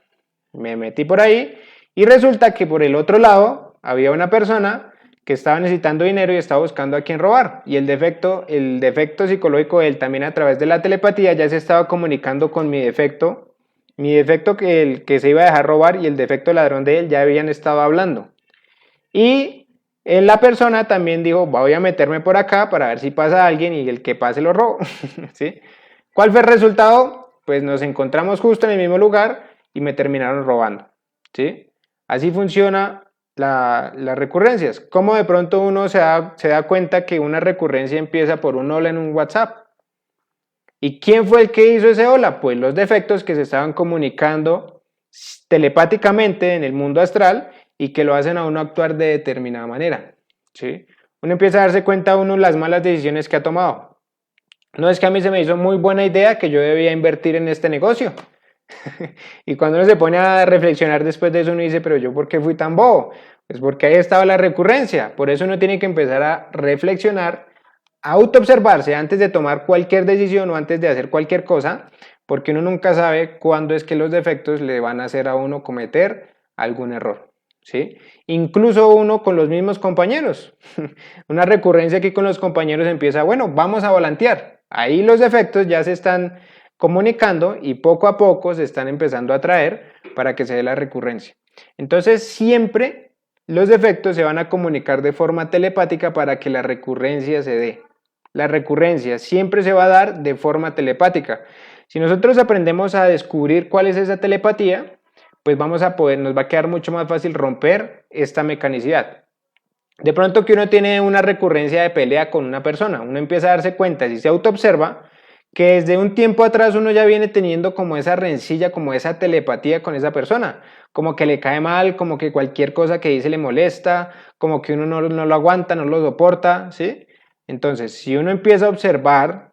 Me metí por ahí y resulta que por el otro lado había una persona que estaba necesitando dinero y estaba buscando a quién robar. Y el defecto psicológico de él también a través de la telepatía ya se estaba comunicando con mi defecto que el que se iba a dejar robar y el defecto ladrón de él ya habían estado hablando. Y la persona también dijo, voy a meterme por acá para ver si pasa alguien y el que pase lo robo. ¿Sí? ¿Cuál fue el resultado? Pues nos encontramos justo en el mismo lugar y me terminaron robando. ¿Sí? Así funciona las recurrencias. ¿Cómo de pronto uno se da cuenta que una recurrencia empieza por un hola en un WhatsApp? ¿Y quién fue el que hizo ese hola? Pues los defectos que se estaban comunicando telepáticamente en el mundo astral y que lo hacen a uno actuar de determinada manera, ¿sí? Uno empieza a darse cuenta uno las malas decisiones que ha tomado. No es que a mí se me hizo muy buena idea que yo debía invertir en este negocio. Y cuando uno se pone a reflexionar después de eso, uno dice, pero yo ¿por qué fui tan bobo? Pues porque ahí estaba la recurrencia. Por eso uno tiene que empezar a reflexionar, a autoobservarse antes de tomar cualquier decisión o antes de hacer cualquier cosa, porque uno nunca sabe cuándo es que los defectos le van a hacer a uno cometer algún error, ¿sí? Incluso uno con los mismos compañeros. Una recurrencia aquí con los compañeros empieza, bueno, vamos a volantear. Ahí los defectos ya se están comunicando y poco a poco se están empezando a traer para que se dé la recurrencia. Entonces siempre los defectos se van a comunicar de forma telepática para que la recurrencia se dé. La recurrencia siempre se va a dar de forma telepática. Si nosotros aprendemos a descubrir cuál es esa telepatía, pues nos va a quedar mucho más fácil romper esta mecanicidad. De pronto que uno tiene una recurrencia de pelea con una persona, uno empieza a darse cuenta, si se autoobserva, que desde un tiempo atrás uno ya viene teniendo como esa rencilla, como esa telepatía con esa persona, como que le cae mal, como que cualquier cosa que dice le molesta, como que uno no lo aguanta, no lo soporta, ¿sí? Entonces, si uno empieza a observar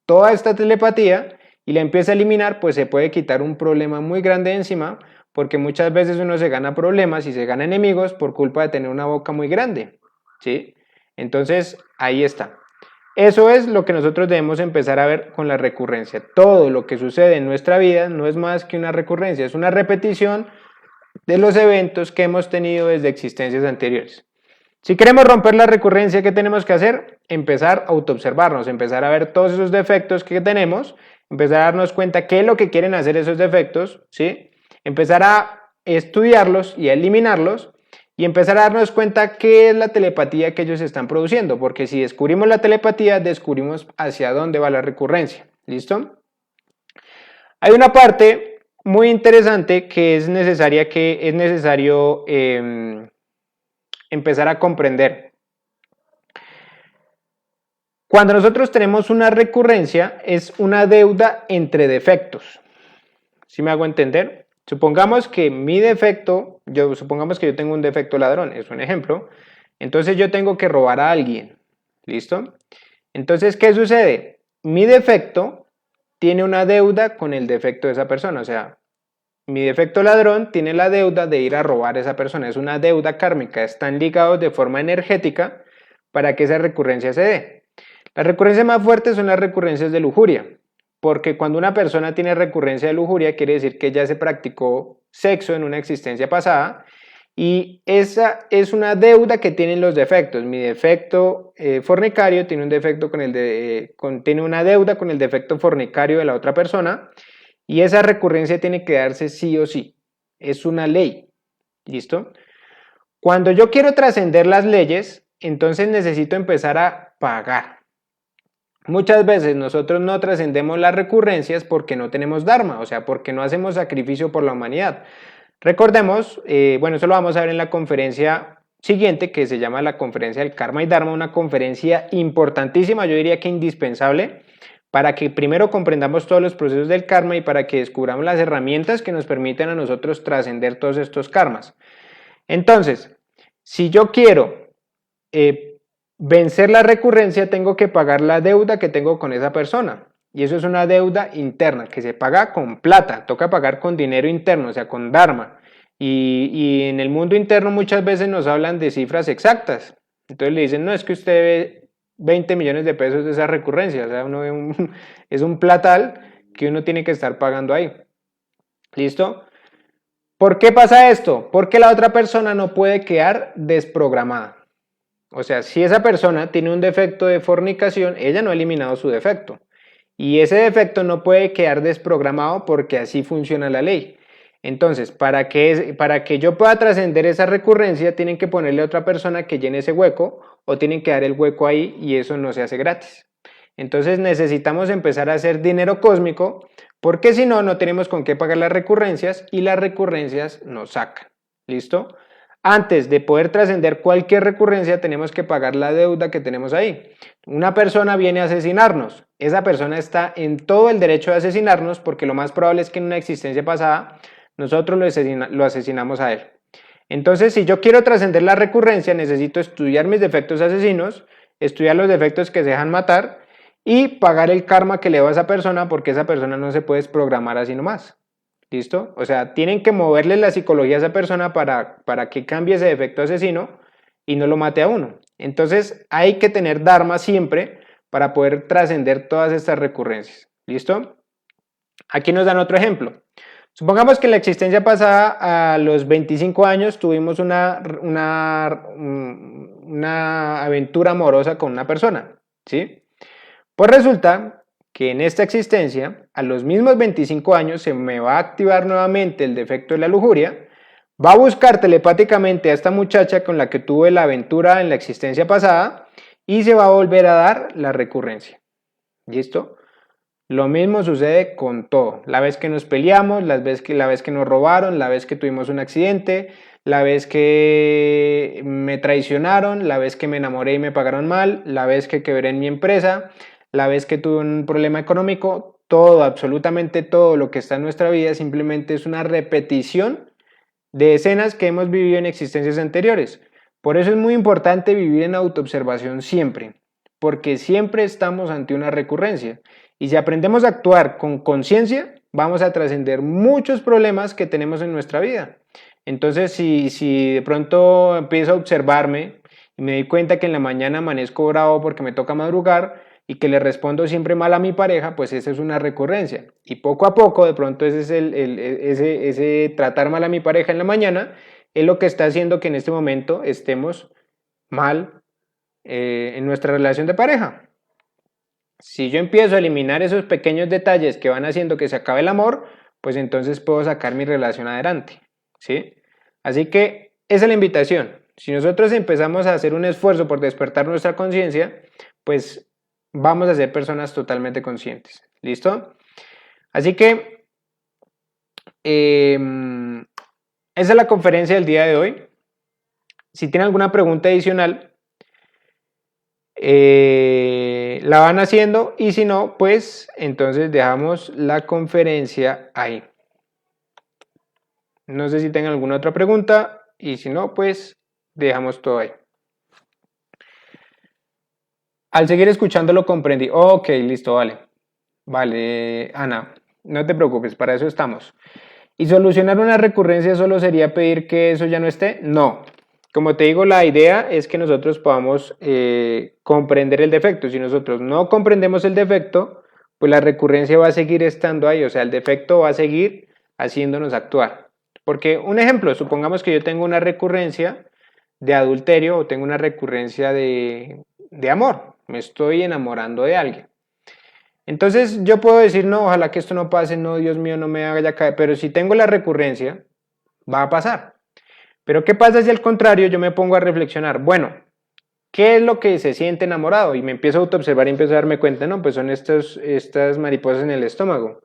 toda esta telepatía y la empieza a eliminar, pues se puede quitar un problema muy grande de encima, porque muchas veces uno se gana problemas y se gana enemigos por culpa de tener una boca muy grande, ¿sí? Entonces, ahí está. Eso es lo que nosotros debemos empezar a ver con la recurrencia. Todo lo que sucede en nuestra vida no es más que una recurrencia, es una repetición de los eventos que hemos tenido desde existencias anteriores. Si queremos romper la recurrencia, ¿qué tenemos que hacer? Empezar a autoobservarnos, empezar a ver todos esos defectos que tenemos, empezar a darnos cuenta qué es lo que quieren hacer esos defectos, ¿sí? Empezar a estudiarlos y a eliminarlos y empezar a darnos cuenta qué es la telepatía que ellos están produciendo, porque si descubrimos la telepatía, descubrimos hacia dónde va la recurrencia. ¿Listo? Hay una parte muy interesante que es necesario empezar a comprender. Cuando nosotros tenemos una recurrencia, es una deuda entre defectos. ¿Sí me hago entender? Supongamos que supongamos que yo tengo un defecto ladrón, es un ejemplo. Entonces yo tengo que robar a alguien. ¿Listo? Entonces, ¿qué sucede? Mi defecto tiene una deuda con el defecto de esa persona. O sea, mi defecto ladrón tiene la deuda de ir a robar a esa persona. Es una deuda kármica. Están ligados de forma energética para que esa recurrencia se dé. Las recurrencias más fuertes son las recurrencias de lujuria. Porque cuando una persona tiene recurrencia de lujuria, quiere decir que ya se practicó sexo en una existencia pasada y esa es una deuda que tienen los defectos. Mi defecto fornicario tiene un defecto tiene una deuda con el defecto fornicario de la otra persona y esa recurrencia tiene que darse sí o sí. Es una ley. ¿Listo? Cuando yo quiero trascender las leyes, entonces necesito empezar a pagar. Muchas veces nosotros no trascendemos las recurrencias porque no tenemos dharma, o sea, porque no hacemos sacrificio por la humanidad. Recordemos, bueno, eso lo vamos a ver en la conferencia siguiente, que se llama la conferencia del Karma y Dharma, una conferencia importantísima, yo diría que indispensable, para que primero comprendamos todos los procesos del karma y para que descubramos las herramientas que nos permiten a nosotros trascender todos estos karmas. Entonces, si yo quiero vencer la recurrencia, tengo que pagar la deuda que tengo con esa persona. Y eso es una deuda interna que se paga con plata, toca pagar con dinero interno, o sea, con dharma. Y en el mundo interno muchas veces nos hablan de cifras exactas. Entonces le dicen, no, es que usted ve 20 millones de pesos de esa recurrencia, o sea, es un platal que uno tiene que estar pagando ahí. ¿Listo? ¿Por qué pasa esto? Porque la otra persona no puede quedar desprogramada. O sea, si esa persona tiene un defecto de fornicación, ella no ha eliminado su defecto. Y ese defecto no puede quedar desprogramado porque así funciona la ley. Entonces, para que yo pueda trascender esa recurrencia, tienen que ponerle a otra persona que llene ese hueco o tienen que dar el hueco ahí y eso no se hace gratis. Entonces necesitamos empezar a hacer dinero cósmico porque si no, no tenemos con qué pagar las recurrencias y las recurrencias nos sacan. ¿Listo? Antes de poder trascender cualquier recurrencia tenemos que pagar la deuda que tenemos ahí. Una persona viene a asesinarnos. Esa persona está en todo el derecho de asesinarnos porque lo más probable es que en una existencia pasada nosotros lo asesinamos a él. Entonces, si yo quiero trascender la recurrencia, necesito estudiar mis defectos asesinos, estudiar los defectos que se dejan matar y pagar el karma que le doy a esa persona porque esa persona no se puede desprogramar así nomás. ¿Listo? O sea, tienen que moverle la psicología a esa persona para que cambie ese defecto asesino y no lo mate a uno. Entonces, hay que tener dharma siempre para poder trascender todas estas recurrencias. ¿Listo? Aquí nos dan otro ejemplo. Supongamos que en la existencia pasada, a los 25 años, tuvimos una aventura amorosa con una persona, ¿sí? Pues resulta que en esta existencia, a los mismos 25 años, se me va a activar nuevamente el defecto de la lujuria, va a buscar telepáticamente a esta muchacha con la que tuve la aventura en la existencia pasada y se va a volver a dar la recurrencia. ¿Listo? Lo mismo sucede con todo. La vez que nos peleamos, la vez que nos robaron, la vez que tuvimos un accidente, la vez que me traicionaron, la vez que me enamoré y me pagaron mal, la vez que quebré en mi empresa, la vez que tuve un problema económico, todo, absolutamente todo lo que está en nuestra vida simplemente es una repetición de escenas que hemos vivido en existencias anteriores. Por eso es muy importante vivir en autoobservación siempre, porque siempre estamos ante una recurrencia. Y si aprendemos a actuar con conciencia, vamos a trascender muchos problemas que tenemos en nuestra vida. Entonces, si de pronto empiezo a observarme y me doy cuenta que en la mañana amanezco bravo porque me toca madrugar y que le respondo siempre mal a mi pareja, pues esa es una recurrencia. Y poco a poco, de pronto ese es ese tratar mal a mi pareja en la mañana, es lo que está haciendo que en este momento estemos mal en nuestra relación de pareja. Si yo empiezo a eliminar esos pequeños detalles que van haciendo que se acabe el amor, pues entonces puedo sacar mi relación adelante, ¿sí? Así que esa es la invitación. Si nosotros empezamos a hacer un esfuerzo por despertar nuestra conciencia, pues vamos a ser personas totalmente conscientes, ¿listo? Así que esa es la conferencia del día de hoy. Si tienen alguna pregunta adicional, la van haciendo y si no, pues entonces dejamos la conferencia ahí. No sé si tengan alguna otra pregunta y si no, pues dejamos todo ahí. Al seguir escuchando lo comprendí. Ok, listo, vale. Vale, Ana, no te preocupes, para eso estamos. ¿Y solucionar una recurrencia solo sería pedir que eso ya no esté? No. Como te digo, la idea es que nosotros podamos comprender el defecto. Si nosotros no comprendemos el defecto, pues la recurrencia va a seguir estando ahí, o sea, el defecto va a seguir haciéndonos actuar. Porque un ejemplo, supongamos que yo tengo una recurrencia de adulterio o tengo una recurrencia de amor, me estoy enamorando de alguien. Entonces yo puedo decir, no, ojalá que esto no pase, no, Dios mío, no me haga caer, pero si tengo la recurrencia, va a pasar. Pero ¿qué pasa si al contrario yo me pongo a reflexionar? Bueno, ¿qué es lo que se siente enamorado? Y me empiezo a autoobservar y empiezo a darme cuenta, no, pues son estas mariposas en el estómago.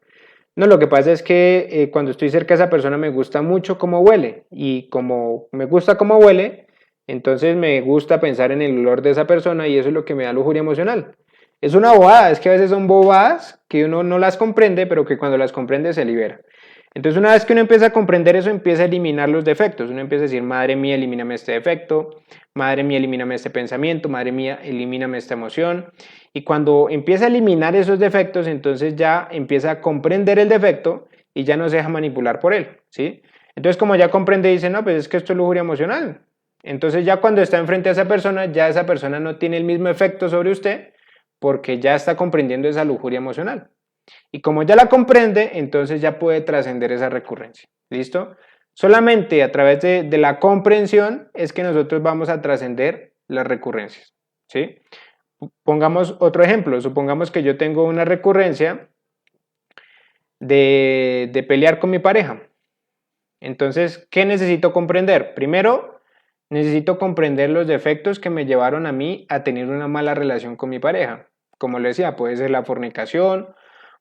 No, lo que pasa es que cuando estoy cerca de esa persona me gusta mucho cómo huele y como me gusta cómo huele, entonces me gusta pensar en el olor de esa persona y eso es lo que me da lujuria emocional. Es una bobada, es que a veces son bobadas que uno no las comprende, pero que cuando las comprende se libera. Entonces una vez que uno empieza a comprender eso, empieza a eliminar los defectos. Uno empieza a decir, madre mía, elimíname este defecto, madre mía, elimíname este pensamiento, madre mía, elimíname esta emoción. Y cuando empieza a eliminar esos defectos, entonces ya empieza a comprender el defecto y ya no se deja manipular por él, ¿sí? Entonces como ya comprende, dice, no, pues es que esto es lujuria emocional. Entonces ya cuando está enfrente a esa persona, ya esa persona no tiene el mismo efecto sobre usted porque ya está comprendiendo esa lujuria emocional. Y como ya la comprende, entonces ya puede trascender esa recurrencia. ¿Listo? Solamente a través de la comprensión es que nosotros vamos a trascender las recurrencias. ¿Sí? Pongamos otro ejemplo. Supongamos que yo tengo una recurrencia de pelear con mi pareja. Entonces, ¿qué necesito comprender? Primero, necesito comprender los defectos que me llevaron a mí a tener una mala relación con mi pareja. Como le decía, puede ser la fornicación,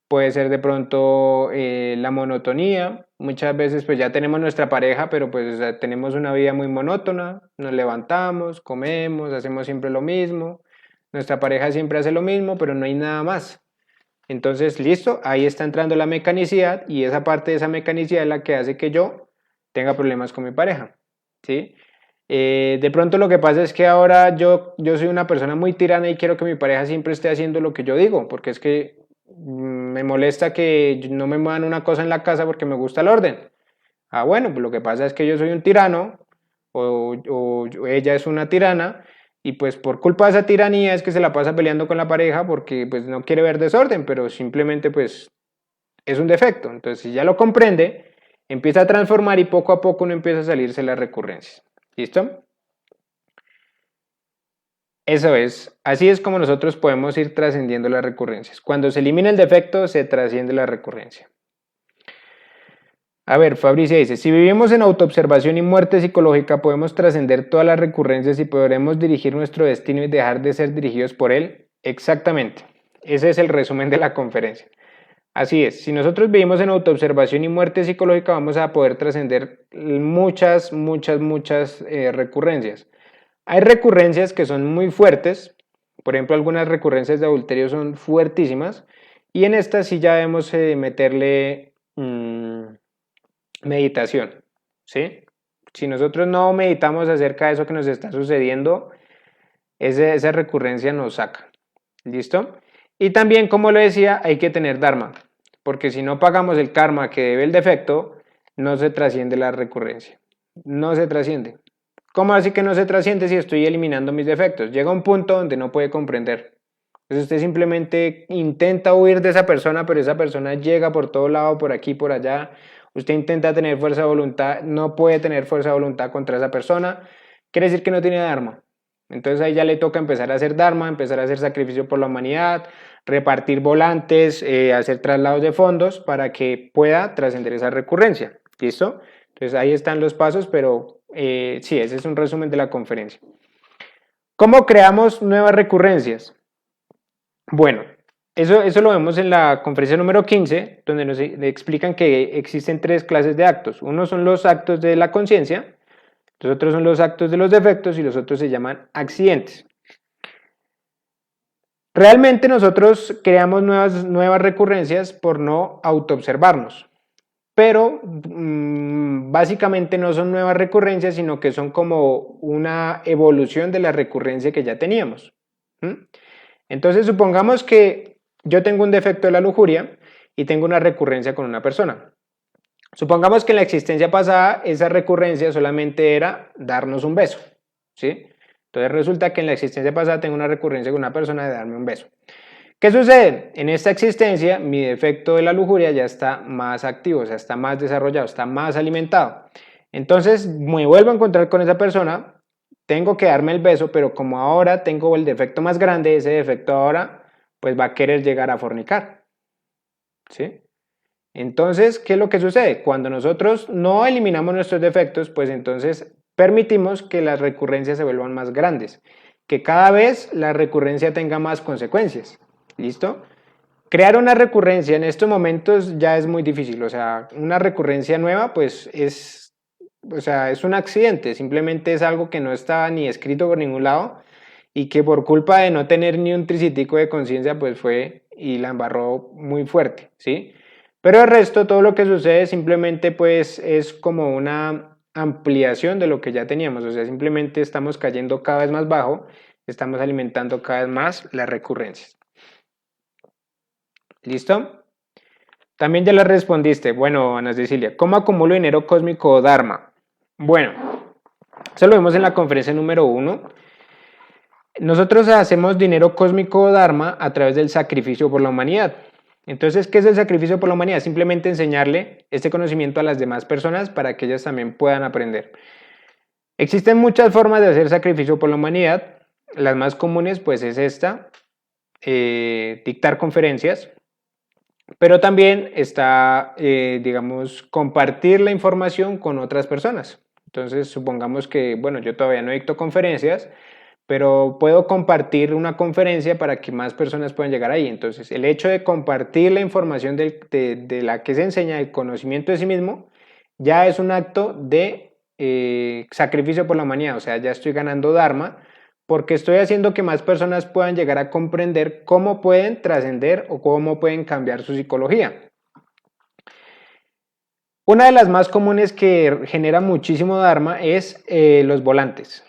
puede ser de pronto la monotonía. Muchas veces pues ya tenemos nuestra pareja, pero pues o sea, tenemos una vida muy monótona. Nos levantamos, comemos, hacemos siempre lo mismo. Nuestra pareja siempre hace lo mismo, pero no hay nada más. Entonces, listo, ahí está entrando la mecanicidad y esa parte de esa mecanicidad es la que hace que yo tenga problemas con mi pareja. ¿Sí? De pronto lo que pasa es que ahora yo soy una persona muy tirana y quiero que mi pareja siempre esté haciendo lo que yo digo, porque es que me molesta que no me muevan una cosa en la casa porque me gusta el orden. Ah, bueno, pues lo que pasa es que yo soy un tirano o ella es una tirana y pues por culpa de esa tiranía es que se la pasa peleando con la pareja porque pues no quiere ver desorden, pero simplemente pues es un defecto. Entonces si ya lo comprende, empieza a transformar y poco a poco uno empieza a salirse las recurrencias. ¿Listo? Eso es, así es como nosotros podemos ir trascendiendo las recurrencias. Cuando se elimina el defecto, se trasciende la recurrencia. A ver, Fabricia dice, si vivimos en autoobservación y muerte psicológica, podemos trascender todas las recurrencias y podremos dirigir nuestro destino y dejar de ser dirigidos por él. Exactamente, ese es el resumen de la conferencia. Así es, si nosotros vivimos en autoobservación y muerte psicológica, vamos a poder trascender muchas recurrencias. Hay recurrencias que son muy fuertes, por ejemplo, algunas recurrencias de adulterio son fuertísimas, y en estas sí ya debemos meterle meditación, ¿sí? Si nosotros no meditamos acerca de eso que nos está sucediendo, esa recurrencia nos saca, ¿listo? Y también, como lo decía, hay que tener dharma, porque si no pagamos el karma que debe el defecto, no se trasciende la recurrencia, no se trasciende. ¿Cómo así que no se trasciende si estoy eliminando mis defectos? Llega un punto donde no puede comprender. Entonces usted simplemente intenta huir de esa persona, pero esa persona llega por todo lado, por aquí, por allá. Usted intenta tener fuerza de voluntad, no puede tener fuerza de voluntad contra esa persona. Quiere decir que no tiene dharma. Entonces ahí ya le toca empezar a hacer dharma, empezar a hacer sacrificio por la humanidad, repartir volantes, hacer traslados de fondos para que pueda trascender esa recurrencia. ¿Listo? Entonces ahí están los pasos, pero sí, ese es un resumen de la conferencia. ¿Cómo creamos nuevas recurrencias? Bueno, eso lo vemos en la conferencia número 15, donde nos explican que existen tres clases de actos. Uno son los actos de la conciencia, los otros son los actos de los defectos y los otros se llaman accidentes. Realmente nosotros creamos nuevas recurrencias por no autoobservarnos, pero básicamente no son nuevas recurrencias, sino que son como una evolución de la recurrencia que ya teníamos. Entonces supongamos que yo tengo un defecto de la lujuria y tengo una recurrencia con una persona. Supongamos que en la existencia pasada esa recurrencia solamente era darnos un beso, ¿sí? Entonces resulta que en la existencia pasada tengo una recurrencia con una persona de darme un beso. ¿Qué sucede? En esta existencia, mi defecto de la lujuria ya está más activo, o sea, está más desarrollado, está más alimentado. Entonces, me vuelvo a encontrar con esa persona, tengo que darme el beso, pero como ahora tengo el defecto más grande, ese defecto ahora, pues va a querer llegar a fornicar, ¿sí? Entonces, ¿qué es lo que sucede? Cuando nosotros no eliminamos nuestros defectos, pues entonces permitimos que las recurrencias se vuelvan más grandes, que cada vez la recurrencia tenga más consecuencias. ¿Listo? Crear una recurrencia en estos momentos ya es muy difícil, o sea, una recurrencia nueva pues es, o sea, es un accidente, simplemente es algo que no estaba ni escrito por ningún lado y que por culpa de no tener ni un tricitico de conciencia pues fue y la embarró muy fuerte, ¿sí? Pero el resto, todo lo que sucede simplemente pues es como una ampliación de lo que ya teníamos, o sea, simplemente estamos cayendo cada vez más bajo, estamos alimentando cada vez más las recurrencias. ¿Listo? También ya le respondiste. Bueno, Ana Cecilia, ¿cómo acumulo dinero cósmico o Dharma? Bueno, eso lo vemos en la conferencia número 1. Nosotros hacemos dinero cósmico o Dharma a través del sacrificio por la humanidad. Entonces, ¿qué es el sacrificio por la humanidad? Simplemente enseñarle este conocimiento a las demás personas para que ellas también puedan aprender. Existen muchas formas de hacer sacrificio por la humanidad. Las más comunes, pues, es esta, dictar conferencias. Pero también está, digamos, compartir la información con otras personas. Entonces, supongamos que, bueno, yo todavía no dicto conferencias, pero puedo compartir una conferencia para que más personas puedan llegar ahí. Entonces, el hecho de compartir la información de la que se enseña, el conocimiento de sí mismo, ya es un acto de sacrificio por la humanidad. O sea, ya estoy ganando Dharma porque estoy haciendo que más personas puedan llegar a comprender cómo pueden trascender o cómo pueden cambiar su psicología. Una de las más comunes que genera muchísimo Dharma es los volantes.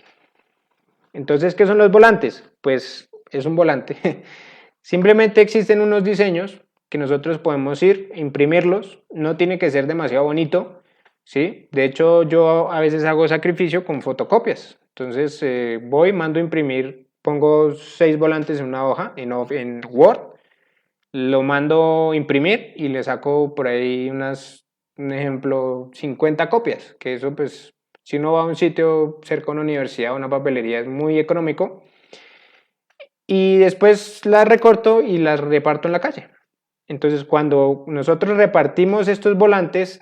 Entonces, ¿qué son los volantes? Pues es un volante. Simplemente existen unos diseños que nosotros podemos ir, imprimirlos, no tiene que ser demasiado bonito, ¿sí? De hecho, yo a veces hago sacrificio con fotocopias. Entonces, voy, mando a imprimir, pongo 6 volantes en una hoja, en Word, lo mando a imprimir y le saco por ahí un ejemplo, 50 copias, que eso pues, si uno va a un sitio cerca de una universidad o una papelería es muy económico, y después las recorto y las reparto en la calle. Entonces, cuando nosotros repartimos estos volantes,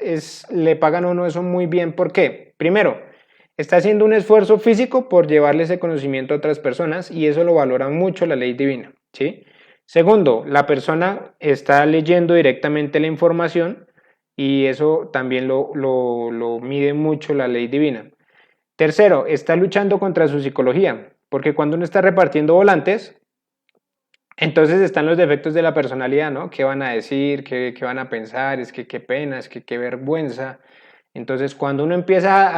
le pagan a uno eso muy bien. ¿Por qué? Primero, está haciendo un esfuerzo físico por llevarle ese conocimiento a otras personas y eso lo valora mucho la ley divina, ¿sí? Segundo, la persona está leyendo directamente la información y eso también lo mide mucho la ley divina. Tercero, está luchando contra su psicología, porque cuando uno está repartiendo volantes, entonces están los defectos de la personalidad, ¿no? ¿Qué van a decir? ¿Qué van a pensar? Es que qué pena, es que qué vergüenza. Entonces, cuando uno empieza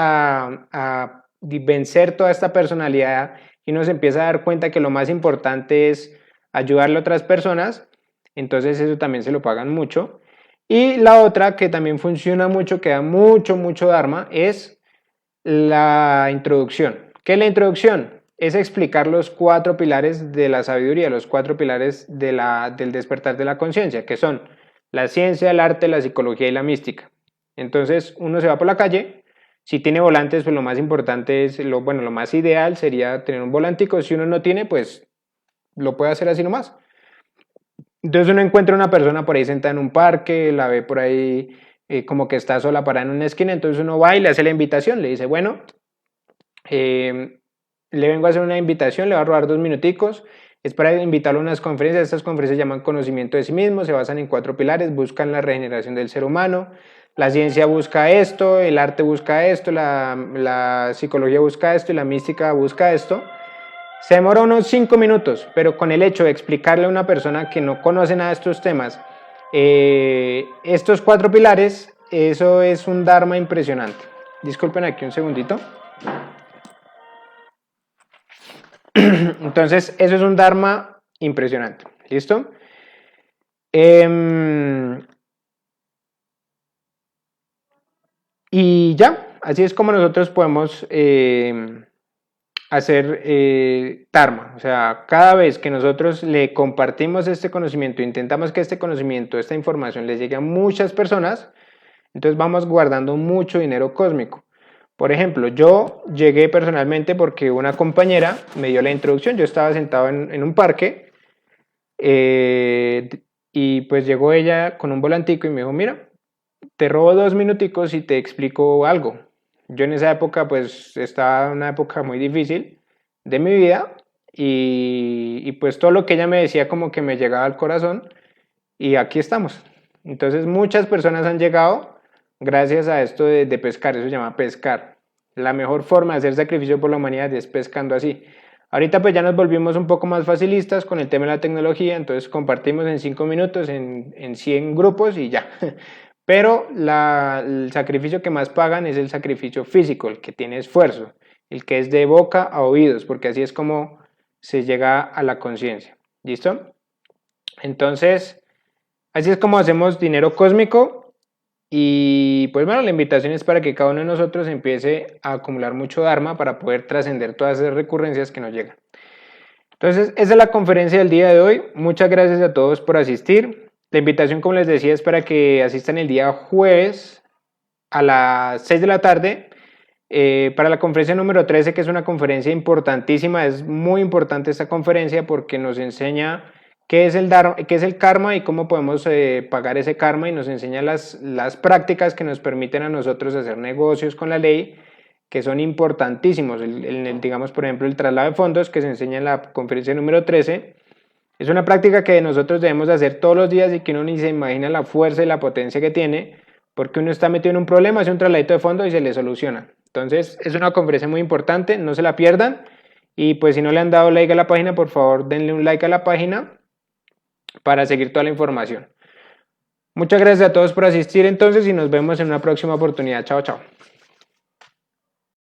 a vencer toda esta personalidad y uno se empieza a dar cuenta que lo más importante es ayudarle a otras personas, entonces eso también se lo pagan mucho. Y la otra que también funciona mucho, que da mucho, mucho Dharma, es la introducción. ¿Qué es la introducción? Es explicar los 4 pilares de la sabiduría, los 4 pilares del despertar de la conciencia, que son la ciencia, el arte, la psicología y la mística. Entonces uno se va por la calle, si tiene volantes, pues lo más importante es, bueno, lo más ideal sería tener un volantico, si uno no tiene, pues lo puede hacer así nomás. Entonces uno encuentra una persona por ahí sentada en un parque, la ve por ahí como que está sola parada en una esquina, entonces uno va y le hace la invitación, le dice, bueno, le vengo a hacer una invitación, le va a robar 2 minuticos, es para invitarlo a unas conferencias, estas conferencias se llaman conocimiento de sí mismo, se basan en 4 pilares, buscan la regeneración del ser humano, la ciencia busca esto, el arte busca esto, la psicología busca esto y la mística busca esto. Se demora unos 5 minutos, pero con el hecho de explicarle a una persona que no conoce nada de estos temas, estos 4 pilares, eso es un dharma impresionante. Disculpen aquí un segundito. Entonces, eso es un dharma impresionante. ¿Listo? Y ya, así es como nosotros podemos hacer Dharma. O sea, cada vez que nosotros le compartimos este conocimiento, intentamos que este conocimiento, esta información les llegue a muchas personas, entonces vamos guardando mucho dinero cósmico. Por ejemplo, yo llegué personalmente porque una compañera me dio la introducción. Yo estaba sentado en un parque y pues llegó ella con un volantico y me dijo, mira, te robo 2 minuticos y te explico algo. Yo en esa época pues estaba en una época muy difícil de mi vida y pues todo lo que ella me decía como que me llegaba al corazón y aquí estamos. Entonces muchas personas han llegado gracias a esto de pescar, eso se llama pescar. La mejor forma de hacer sacrificio por la humanidad es pescando así. Ahorita pues ya nos volvimos un poco más facilistas con el tema de la tecnología, entonces compartimos en 5 minutos en 100 grupos y ya. Pero el sacrificio que más pagan es el sacrificio físico, el que tiene esfuerzo, el que es de boca a oídos, porque así es como se llega a la conciencia. ¿Listo? Entonces, así es como hacemos dinero cósmico y pues bueno, la invitación es para que cada uno de nosotros empiece a acumular mucho Dharma para poder trascender todas esas recurrencias que nos llegan. Entonces, esa es la conferencia del día de hoy. Muchas gracias a todos por asistir. La invitación, como les decía, es para que asistan el día jueves a las 6 de la tarde para la conferencia número 13, que es una conferencia importantísima. Es muy importante esta conferencia porque nos enseña qué es el karma y cómo podemos pagar ese karma, y nos enseña las prácticas que nos permiten a nosotros hacer negocios con la ley, que son importantísimos. Digamos, por ejemplo, el traslado de fondos que se enseña en la conferencia número 13. Es una práctica que nosotros debemos hacer todos los días y que uno ni se imagina la fuerza y la potencia que tiene, porque uno está metido en un problema, hace un trasladito de fondo y se le soluciona. Entonces, es una conferencia muy importante, no se la pierdan. Y pues si no le han dado like a la página, por favor denle un like a la página para seguir toda la información. Muchas gracias a todos por asistir entonces y nos vemos en una próxima oportunidad. Chao, chao.